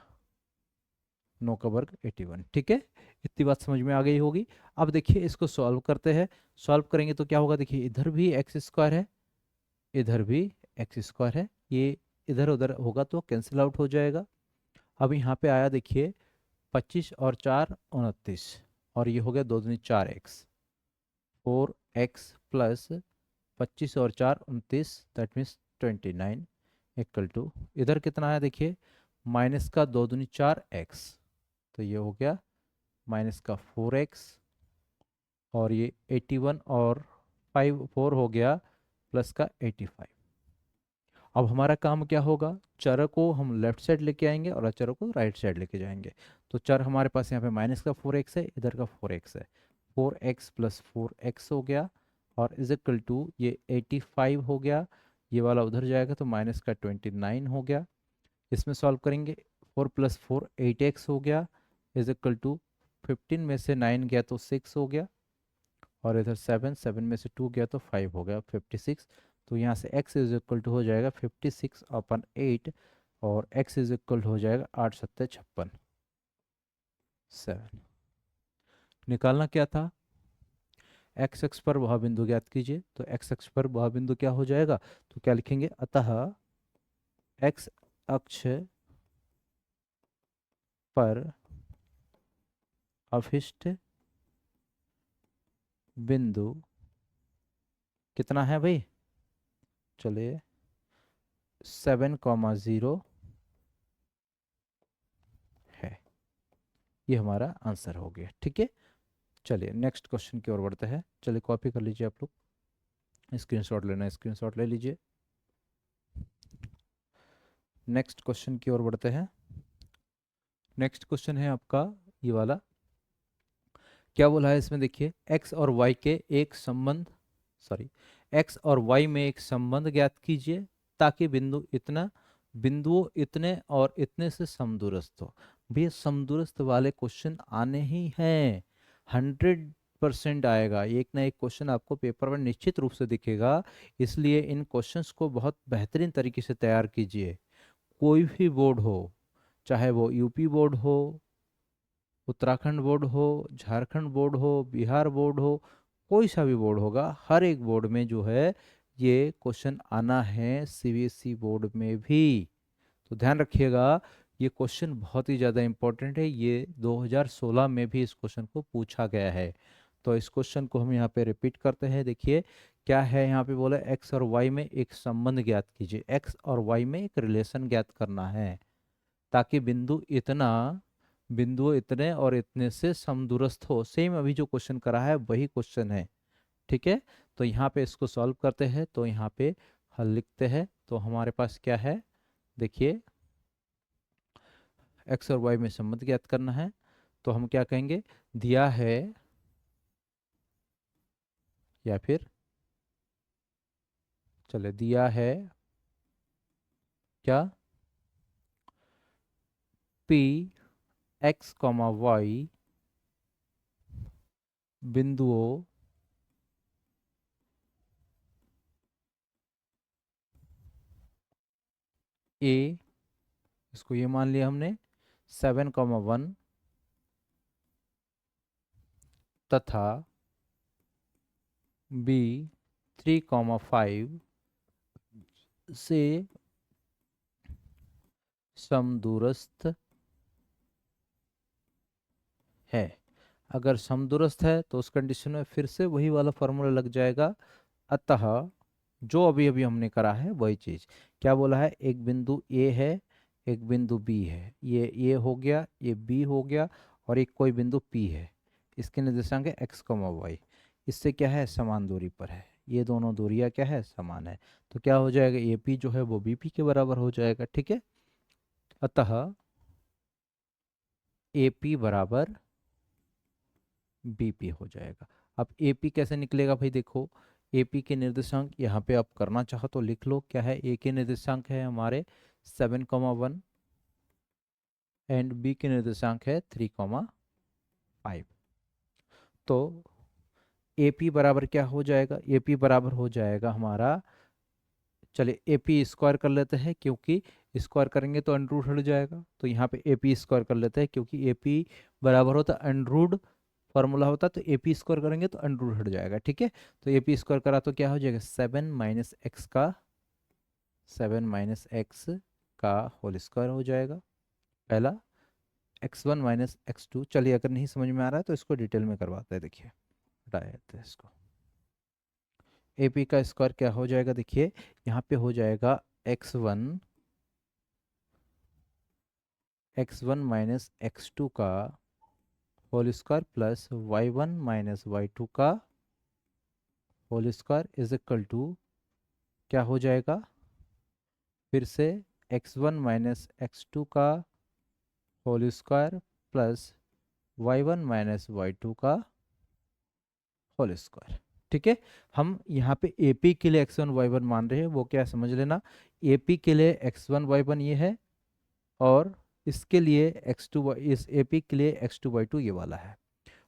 9 का वर्ग 81, ठीक है। इतनी बात समझ में आ गई होगी। अब देखिए इसको सॉल्व करते हैं, सॉल्व करेंगे तो क्या होगा देखिए, इधर भी एक्स स्क्वायर है इधर भी एक्स स्क्वायर है, ये इधर उधर होगा तो कैंसिल आउट हो जाएगा। अब यहाँ पे आया देखिए 25 और 4 29, और ये हो गया 2 दूनी 4x, 4x प्लस 25 और 4 29, दैट मीन्स 29 इक्वल टू, इधर कितना आया देखिए, माइनस का 2 दूनी 4x, तो ये हो गया माइनस का 4x, और ये 81 और 4 हो गया प्लस का 85। अब हमारा काम क्या होगा, चर को हम लेफ्ट साइड लेके आएंगे और अचर को राइट साइड लेके जाएंगे, तो चर हमारे पास यहाँ पे माइनस का 4x है, इधर का 4x है, 4x प्लस 4x हो गया, और इज इक्वल टू ये 85 हो गया, ये वाला उधर जाएगा तो माइनस का 29 हो गया, इसमें सॉल्व करेंगे, 4 प्लस 4 8x हो गया, इज इक्वल टू 15 में से 9 गया तो 6 हो गया, और इधर 7 में से 2 गया तो 5 हो गया 56, तो यहाँ से x इज इक्वल टू हो जाएगा 56/8, और x इज इक्वल हो जाएगा 8 सत्ते 56, 7। निकालना क्या था, x अक्ष पर वह बिंदु ज्ञात कीजिए, तो x अक्ष पर वह बिंदु क्या हो जाएगा, तो क्या लिखेंगे, अतः x अक्ष पर अभिष्ट बिंदु कितना है भाई, चलिए 7,0 है, ये हमारा आंसर हो गया, ठीक है। चलिए नेक्स्ट क्वेश्चन की ओर बढ़ते हैं, चलिए कॉपी कर लीजिए आप लोग, स्क्रीनशॉट लेना है स्क्रीनशॉट ले लीजिए। नेक्स्ट क्वेश्चन की ओर बढ़ते हैं, नेक्स्ट क्वेश्चन है आपका ये वाला, क्या बोला है इसमें देखिए, x और y के एक संबंध, सॉरी, x और y में एक संबंध ज्ञात कीजिए ताकि बिंदुओं इतने और इतने से समदूरस्थ हो। भैया समदूरस्थ वाले क्वेश्चन आने ही हैं, 100% आएगा, एक ना एक क्वेश्चन आपको पेपर में निश्चित रूप से दिखेगा, इसलिए इन क्वेश्चंस को बहुत बेहतरीन तरीके से तैयार कीजिए। कोई भी बोर्ड हो, चाहे वो यूपी बोर्ड हो, उत्तराखंड बोर्ड हो, झारखंड बोर्ड हो, बिहार बोर्ड हो, कोई सा भी बोर्ड होगा, हर एक बोर्ड में जो है ये क्वेश्चन आना है, सीबीएसई बोर्ड में भी। तो ध्यान रखिएगा, ये क्वेश्चन बहुत ही ज़्यादा इंपॉर्टेंट है, ये 2016 में भी इस क्वेश्चन को पूछा गया है। तो इस क्वेश्चन को हम यहाँ पे रिपीट करते हैं। देखिए क्या है, यहाँ पे बोला एक्स और वाई में एक संबंध ज्ञात कीजिए, एक्स और वाई में एक रिलेशन ज्ञात करना है ताकि बिंदु इतने और इतने से समदूरस्थ हो। सेम अभी जो क्वेश्चन करा है वही क्वेश्चन है, ठीक है। तो यहाँ पे इसको सॉल्व करते हैं, तो यहाँ पे हल लिखते हैं। तो हमारे पास क्या है, देखिए एक्स और वाई में संबंध ज्ञात करना है, तो हम क्या कहेंगे, दिया है, या फिर चले दिया है क्या, पी एक्स कॉमा वाई बिंदुओं ए, इसको ये मान लिया हमने 7,1 तथा बी 3,5 से समदूरस्थ है। अगर समदूरस्थ है तो उस कंडीशन में फिर से वही वाला फॉर्मूला लग जाएगा। अतः जो अभी अभी हमने करा है वही चीज, क्या बोला है, एक बिंदु ए है, एक बिंदु बी है, ये ए हो गया, ये बी हो गया, और एक कोई बिंदु पी है, इसके निर्देशांक है एक्स कॉमा वाई, इससे क्या है, समान दूरी पर है, ये दोनों दूरियां क्या है, समान है। तो क्या हो जाएगा, ए पी जो है वो बी पी के बराबर हो जाएगा, ठीक है। अतः ए पी बराबर बीपी हो जाएगा। अब एपी कैसे निकलेगा भाई, देखो एपी के निर्देशांक यहाँ पे आप करना चाहो तो लिख लो, क्या है, ए के निर्देशांक है हमारे 7,1 एंड बी के निर्देशांक है 3,5। तो एपी बराबर क्या हो जाएगा, एपी बराबर हो जाएगा हमारा, चलिए एपी स्क्वायर कर लेते हैं, क्योंकि स्क्वायर करेंगे तो अंडर रूट हट जाएगा, तो यहाँ पे एपी स्क्वायर कर लेते हैं, क्योंकि एपी बराबर होता है अंडर रूट, फॉर्मूला होता, तो एपी स्क्वायर करेंगे तो अंडर रूट हट जाएगा, ठीक है। तो एपी स्क्वायर करा तो क्या हो जाएगा, 7 - x का होल स्क्वायर हो जाएगा, पहला x1 - x2। चलिए अगर नहीं समझ में आ रहा है तो इसको डिटेल में करवाते हैं, देखिए हटा देते हैं इसको। एपी का स्क्वायर क्या हो जाएगा, देखिए यहाँ पे हो जाएगा x1 - x2 का whole square plus y1 - y2 का whole square is equal to, क्या हो जाएगा, फिर से x1 - x2 का whole square plus y1 - y2 का होल स्क्वायर, ठीक है। हम यहाँ पे एपी के लिए x1 y1 मान रहे हैं, वो क्या समझ लेना, एपी के लिए x1 y1 ये है, और इसके लिए x2 इस एपी के लिए x2 y2 ये वाला है।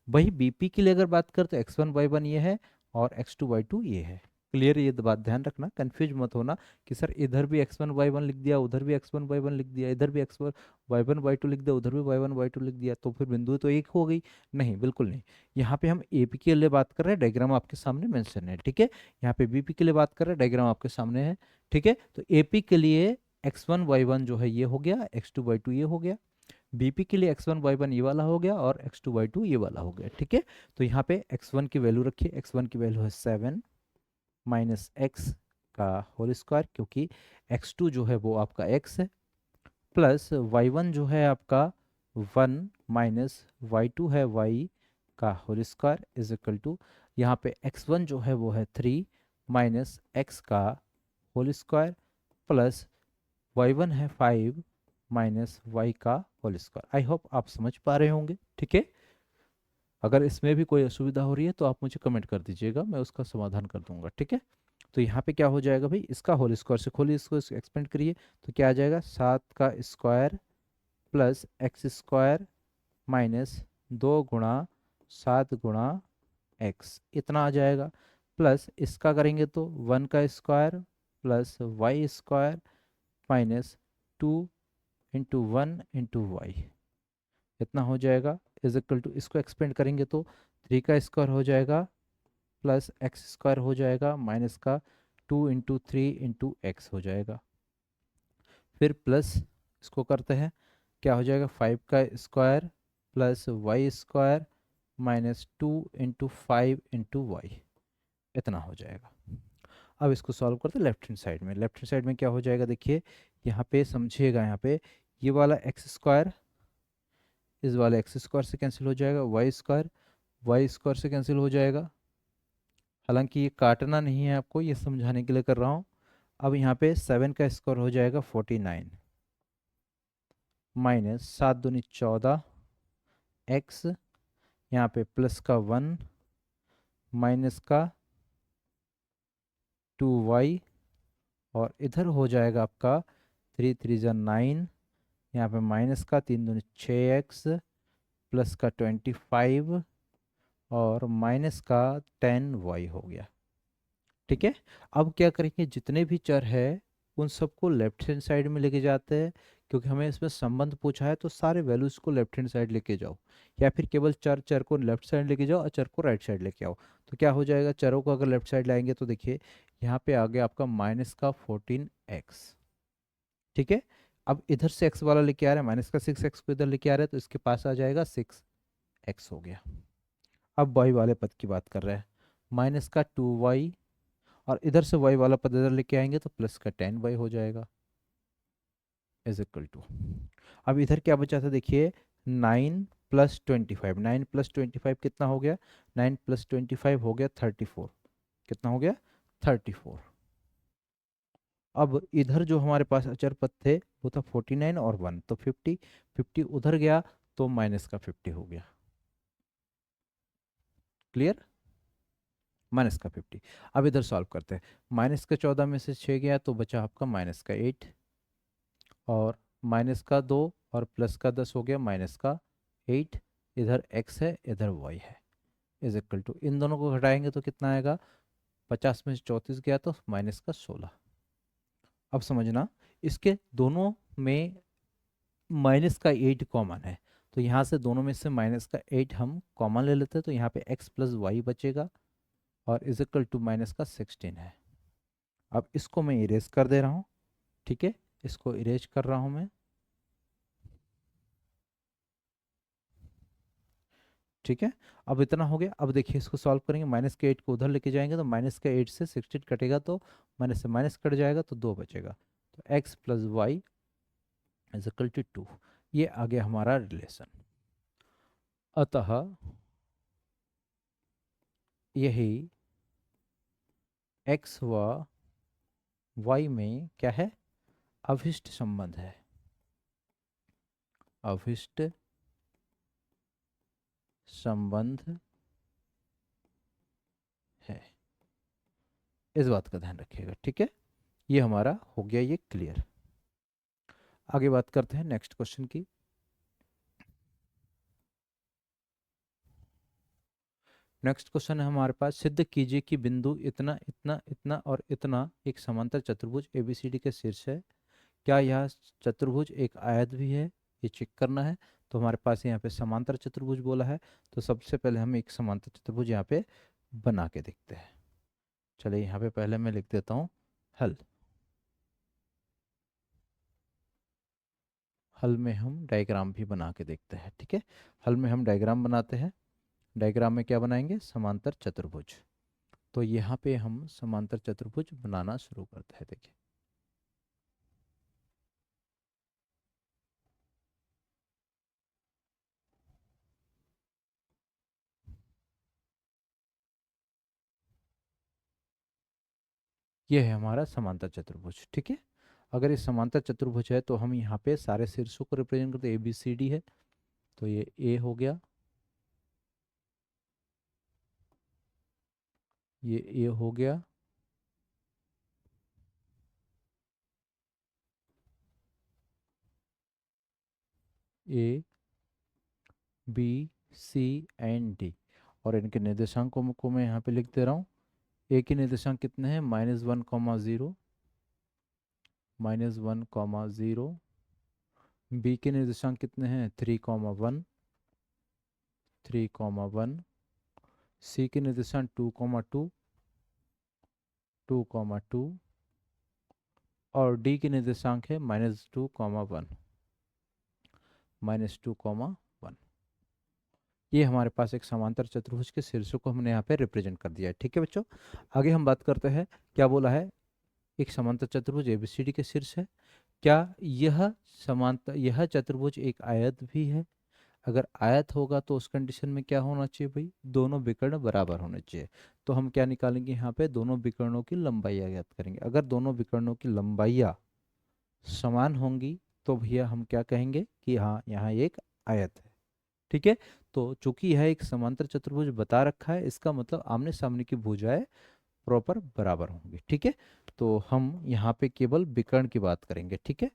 वही बीपी के लिए अगर बात करें तो x1 y1 ये है और x2 y2 ये है। क्लियर, ये बात ध्यान रखना, कंफ्यूज मत होना कि सर इधर भी x1 y1 लिख दिया, उधर भी x1 y1 लिख दिया, इधर भी x1 y1 y2 लिख दिया, उधर भी y1 y2 लिख दिया, तो फिर बिंदु तो एक हो गई, नहीं बिल्कुल नहीं। यहाँ पे हम एपी के लिए बात कर रहे हैं, डायग्राम आपके सामने मेंशन है, ठीक है। यहाँ पे बीपी के लिए बात कर रहे हैं, डायग्राम आपके सामने है, ठीक है। तो एपी के लिए x1 y1 जो है ये हो गया, x2 y2 ये हो गया, बीपी के लिए x1 y1 ये वाला हो गया, और x2 y2 ये वाला हो गया, ठीक है। तो यहाँ पे x1 की वैल्यू रखिए, x1 की वैल्यू है 7 - x का होल स्क्वायर, क्योंकि x2 जो है वो आपका x है, प्लस y1 जो है आपका 1 -y2 है y का whole square is equal to, यहाँ पे x1 जो है वो है 3 - x का होल स्क्वायर प्लस y1 है 5 y का होल स्क्वायर। आई होप आप समझ पा रहे होंगे, ठीक है। अगर इसमें भी कोई असुविधा हो रही है तो आप मुझे कमेंट कर दीजिएगा, मैं उसका समाधान कर दूंगा, ठीक है। तो यहाँ पे क्या हो जाएगा भाई, इसका होल स्क्वायर से खोलिए, इसको एक्सपेंड करिए, तो क्या आ जाएगा, 7 का square plus x square minus 2 × 7 × x, इतना आ जाएगा, प्लस इसका करेंगे तो 1 का square plus y square minus 2 × 1 × y, इतना हो जाएगा। इज इक्वल टू, इसको एक्सपेंड करेंगे तो 3 का स्क्वायर हो जाएगा प्लस एक्स स्क्वायर हो जाएगा माइनस का 2 × 3 × x हो जाएगा। फिर प्लस इसको करते हैं, क्या हो जाएगा 5 का square plus y square minus 2 × 5 × y, इतना हो जाएगा। अब इसको सॉल्व करते हैं लेफ्ट हैंड साइड में। लेफ्ट हैंड साइड में क्या हो जाएगा देखिए, यहाँ पे समझिएगा, यहाँ पे ये वाला एक्स स्क्वायर इस वाले एक्स स्क्वायर से कैंसिल हो जाएगा, वाई स्क्वायर से कैंसिल हो जाएगा। हालांकि ये काटना नहीं है, आपको ये समझाने के लिए कर रहा हूँ। अब यहाँ पे 7 का स्क्वायर हो जाएगा 49 माइनस 7 दूनी 14 एक्स, यहाँ पे प्लस का 1 माइनस का 2y, और इधर हो जाएगा आपका 3 3 जा 9, यहाँ पे माइनस का 3 दूनी 6x प्लस का 25 और माइनस का 10y हो गया। ठीक है, अब क्या करेंगे, जितने भी चर है उन सबको लेफ्ट हैंड साइड में लेके जाते हैं, क्योंकि हमें इसमें संबंध पूछा है, तो सारे वैल्यूज को लेफ्ट हैंड साइड लेके जाओ, या फिर केवल चर चर को लेफ्ट साइड लेके जाओ और चर को राइट साइड लेके आओ। तो क्या हो जाएगा, चरों को अगर लेफ्ट साइड लाएंगे तो देखिए यहाँ पे आ गया आपका माइनस का 14x। ठीक है, अब इधर से x वाला लेके आ रहे हैं, माइनस का 6x को इधर लेके आ रहे हैं, तो इसके पास आ जाएगा 6x हो गया। अब y वाले पद की बात कर रहे हैं, माइनस का 2y, और इधर से y वाला पद इधर लेके आएंगे तो प्लस का 10y हो जाएगा इज इक्वल टू, अब इधर क्या बचा था देखिए 9 + 25, 9 + 25 कितना हो गया, 9 + 25 हो गया 34, कितना हो गया 34। अब इधर जो हमारे पास अचर पद थे वो था 49 और 1, तो 50, 50 उधर गया तो माइनस का 50 हो गया। क्लियर, माइनस का 50। अब इधर सॉल्व करते हैं, माइनस का 14 में से 6 गया तो बचा आपका माइनस का 8, और माइनस का 2 और प्लस का 10 हो गया माइनस का 8, इधर x है इधर y है, इज इक्वल टू, इन दोनों को घटाएंगे तो कितना आएगा, 50 में से 34 गया तो माइनस का 16। अब समझना, इसके दोनों में माइनस का 8 कॉमन है, तो यहाँ से दोनों में से माइनस का 8 हम कॉमन ले लेते हैं, तो यहाँ पे x + y बचेगा और इज इक्वल टू माइनस का 16 है। अब इसको मैं इरेज कर दे रहा हूँ। ठीक है, इसको इरेज कर रहा हूँ मैं। ठीक है, अब इतना हो गया। अब देखिए इसको सॉल्व करेंगे, माइनस के 8 को उधर लेके जाएंगे तो माइनस के 8 से 16 कटेगा तो माइनस से माइनस कट जाएगा तो 2 बचेगा, तो x + y is equal to 2। ये आ गया हमारा रिलेशन। अतः यही x व y में क्या है, अभिष्ट संबंध है, अभिष्ट संबंध है, इस बात का ध्यान रखिएगा। ठीक है, ये हमारा हो गया ये क्लियर। आगे बात करते हैं नेक्स्ट क्वेश्चन की। नेक्स्ट क्वेश्चन है हमारे पास, सिद्ध कीजिए कि बिंदु इतना इतना इतना और इतना एक समांतर चतुर्भुज ABCD के शीर्ष है। क्या यह चतुर्भुज एक आयत भी है, ये चेक करना है। तो हमारे पास यहाँ पे समांतर चतुर्भुज बोला है, तो सबसे पहले हम एक समांतर चतुर्भुज यहाँ पे बना के देखते हैं। चलिए यहाँ पे पहले मैं लिख देता हूँ हल। हल में हम डायग्राम भी बना के देखते हैं। ठीक है, हल में हम डायग्राम बनाते हैं। डायग्राम में क्या बनाएंगे, समांतर चतुर्भुज। तो यहाँ पे हम समांतर चतुर्भुज बनाना शुरू करते हैं। देखिए ये है हमारा समांतर चतुर्भुज। ठीक है, अगर ये समांतर चतुर्भुज है तो हम यहाँ पे सारे शीर्षों को रिप्रेजेंट करते हैं, ABCD है तो ये A हो गया, ये A हो गया, A B C and D, और इनके निर्देशांकों को मैं यहाँ पे लिख दे रहा हूँ। A के निर्देशांक कितने हैं, -1, 0, -1, 0। B के निर्देशांक कितने हैं, 3, 1, 3,1, सी के निर्देशांक 2,2, 2,2 और डी के निर्देशांक है -2,1, -2,1। ये हमारे पास एक समांतर चतुर्भुज के शीर्षों को हमने यहाँ पे रिप्रेजेंट कर दिया है। ठीक है बच्चों, आगे हम बात करते हैं। क्या बोला है, एक समांतर चतुर्भुज एबीसीडी के शीर्ष है। क्या यह चतुर्भुज एक आयत भी है? अगर आयत होगा तो उस कंडीशन में क्या होना चाहिए भाई, दोनों विकर्ण बराबर होने चाहिए। तो हम क्या निकालेंगे यहाँ पे, दोनों विकर्णों की लंबाइयाँ ज्ञात करेंगे। अगर दोनों विकर्णों की लंबाइयाँ समान होंगी तो भैया हम क्या कहेंगे कि हाँ यहाँ एक आयत है। ठीक है, तो चूंकि यह एक समांतर चतुर्भुज बता रखा है, इसका मतलब आमने सामने की भुजाएं प्रॉपर बराबर होंगी। ठीक है, तो हम यहाँ पे केवल विकर्ण की बात करेंगे। ठीक है,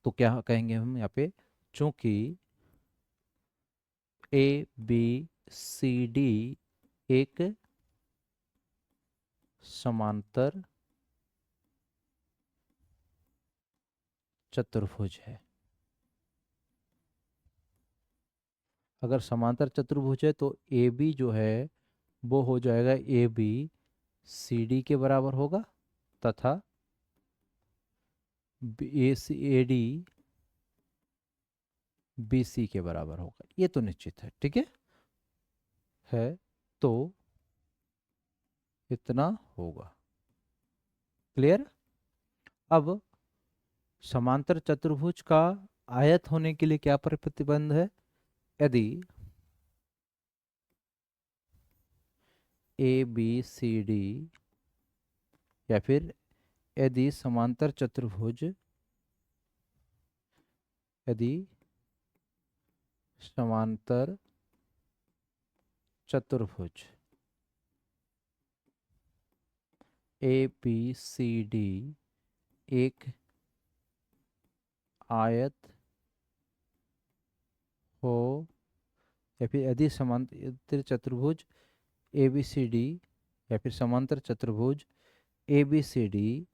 तो क्या कहेंगे हम यहाँ पे, चूंकि ए बी सी डी एक समांतर चतुर्भुज है। अगर समांतर चतुर्भुज है तो ए बी जो है वो हो जाएगा ए बी सी डी के बराबर होगा, तथा ए सी ए डी बी सी के बराबर होगा। ये तो निश्चित है। ठीक है तो इतना होगा। क्लियर। अब समांतर चतुर्भुज का आयत होने के लिए क्या प्रतिबंध है, यदि ए बी सी डी या फिर यदि समांतर चतुर्भुज, यदि समांतर चतुर्भुज ए बी सी डी एक आयत हो, या फिर यदि समांतर चतुर्भुज ए बी सी डी या फिर समांतर चतुर्भुज ए बी सी डी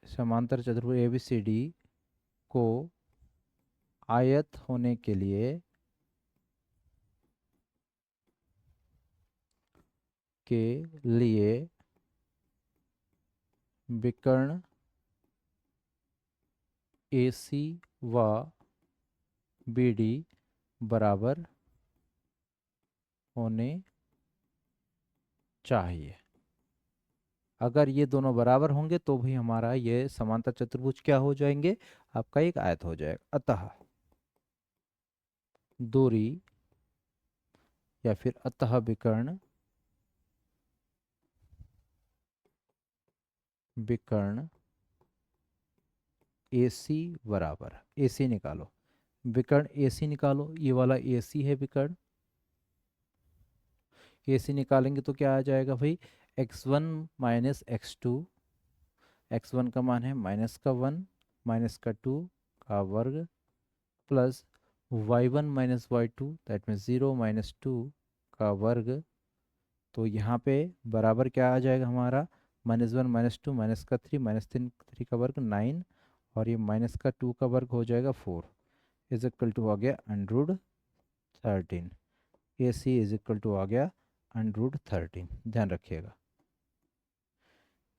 समांतर चतुर्भुज ए बी सी डी को आयत होने के लिए विकर्ण ए सी व बी डी बराबर होने चाहिए। अगर ये दोनों बराबर होंगे तो भी हमारा ये समांतर चतुर्भुज क्या हो जाएंगे, आपका एक आयत हो जाएगा। अतः दूरी या फिर अतः विकर्ण AC बराबर, AC निकालो, विकर्ण AC निकालो, ये वाला AC है विकर्ण। AC निकालेंगे तो क्या आ जाएगा भाई, x1 minus x to, x1 का मान है -1 -2 का वर्ग, plus y1 minus y2 that means 0 -2 का वर्ग। तो यहाँ पे बराबर क्या आ जाएगा हमारा, -1 -2 माइनस का 3 -3 का वर्ग 9, और ये माइनस का 2 का वर्ग हो जाएगा 4, इज इक्वल टू आ गया √13। ए सी इज इक्वल टू आ गया √13। ध्यान रखिएगा,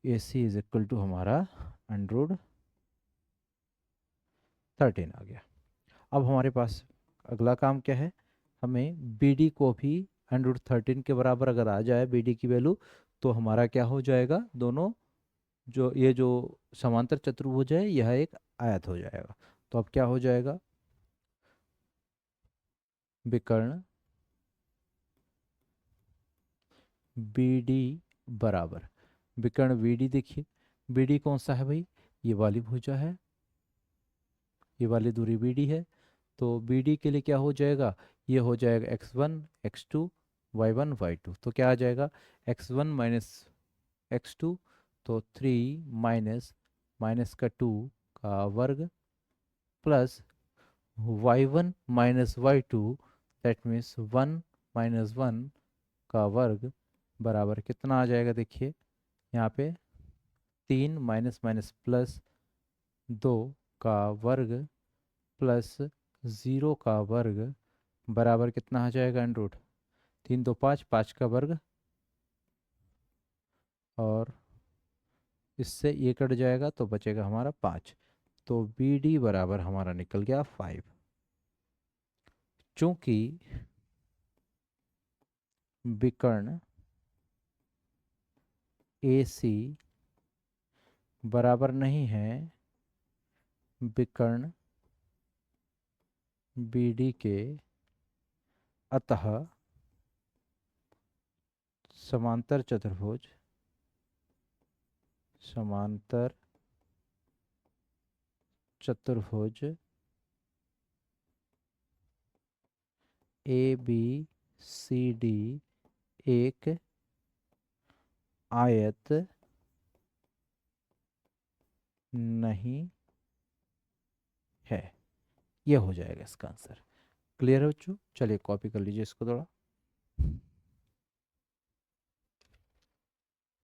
ए सी इज इक्वल टू हमारा √13 आ गया। अब हमारे पास अगला काम क्या है, हमें बी डी को भी √13 के बराबर अगर आ जाए बी डी की वैल्यू, तो हमारा क्या हो जाएगा, दोनों जो समांतर चतुर्भुज है यह एक आयत हो जाएगा। तो अब क्या हो जाएगा, विकर्ण बी डी बराबर, विकर्ण बी डी, देखिए बी डी कौन सा है भाई, ये वाली भुजा है, ये वाली दूरी बी डी है। तो बी डी के लिए क्या हो जाएगा, ये हो जाएगा x1 x2 y1 y2। तो क्या आ जाएगा, x1 माइनस x2, तो 3 माइनस का 2 का वर्ग, plus y1 minus y2 that means 1 -1 का वर्ग, बराबर कितना आ जाएगा, देखिए यहाँ पे 3 माइनस माइनस प्लस 2 का वर्ग प्लस 0 का वर्ग बराबर कितना आ जाएगा अंडर रूट 3 2 5, 5 का वर्ग, और इससे ये कट जाएगा तो बचेगा हमारा 5। तो बी डी बराबर हमारा निकल गया 5। चूंकि विकर्ण ए सी बराबर नहीं है विकर्ण बी डी के, अतः समांतर चतुर्भुज समांतर चतुर्भुज ए बी सी डी एक आयत नहीं है। ये हो जाएगा इसका आंसर। क्लियर है बच्चों? चलिए कॉपी कर लीजिए इसको थोड़ा।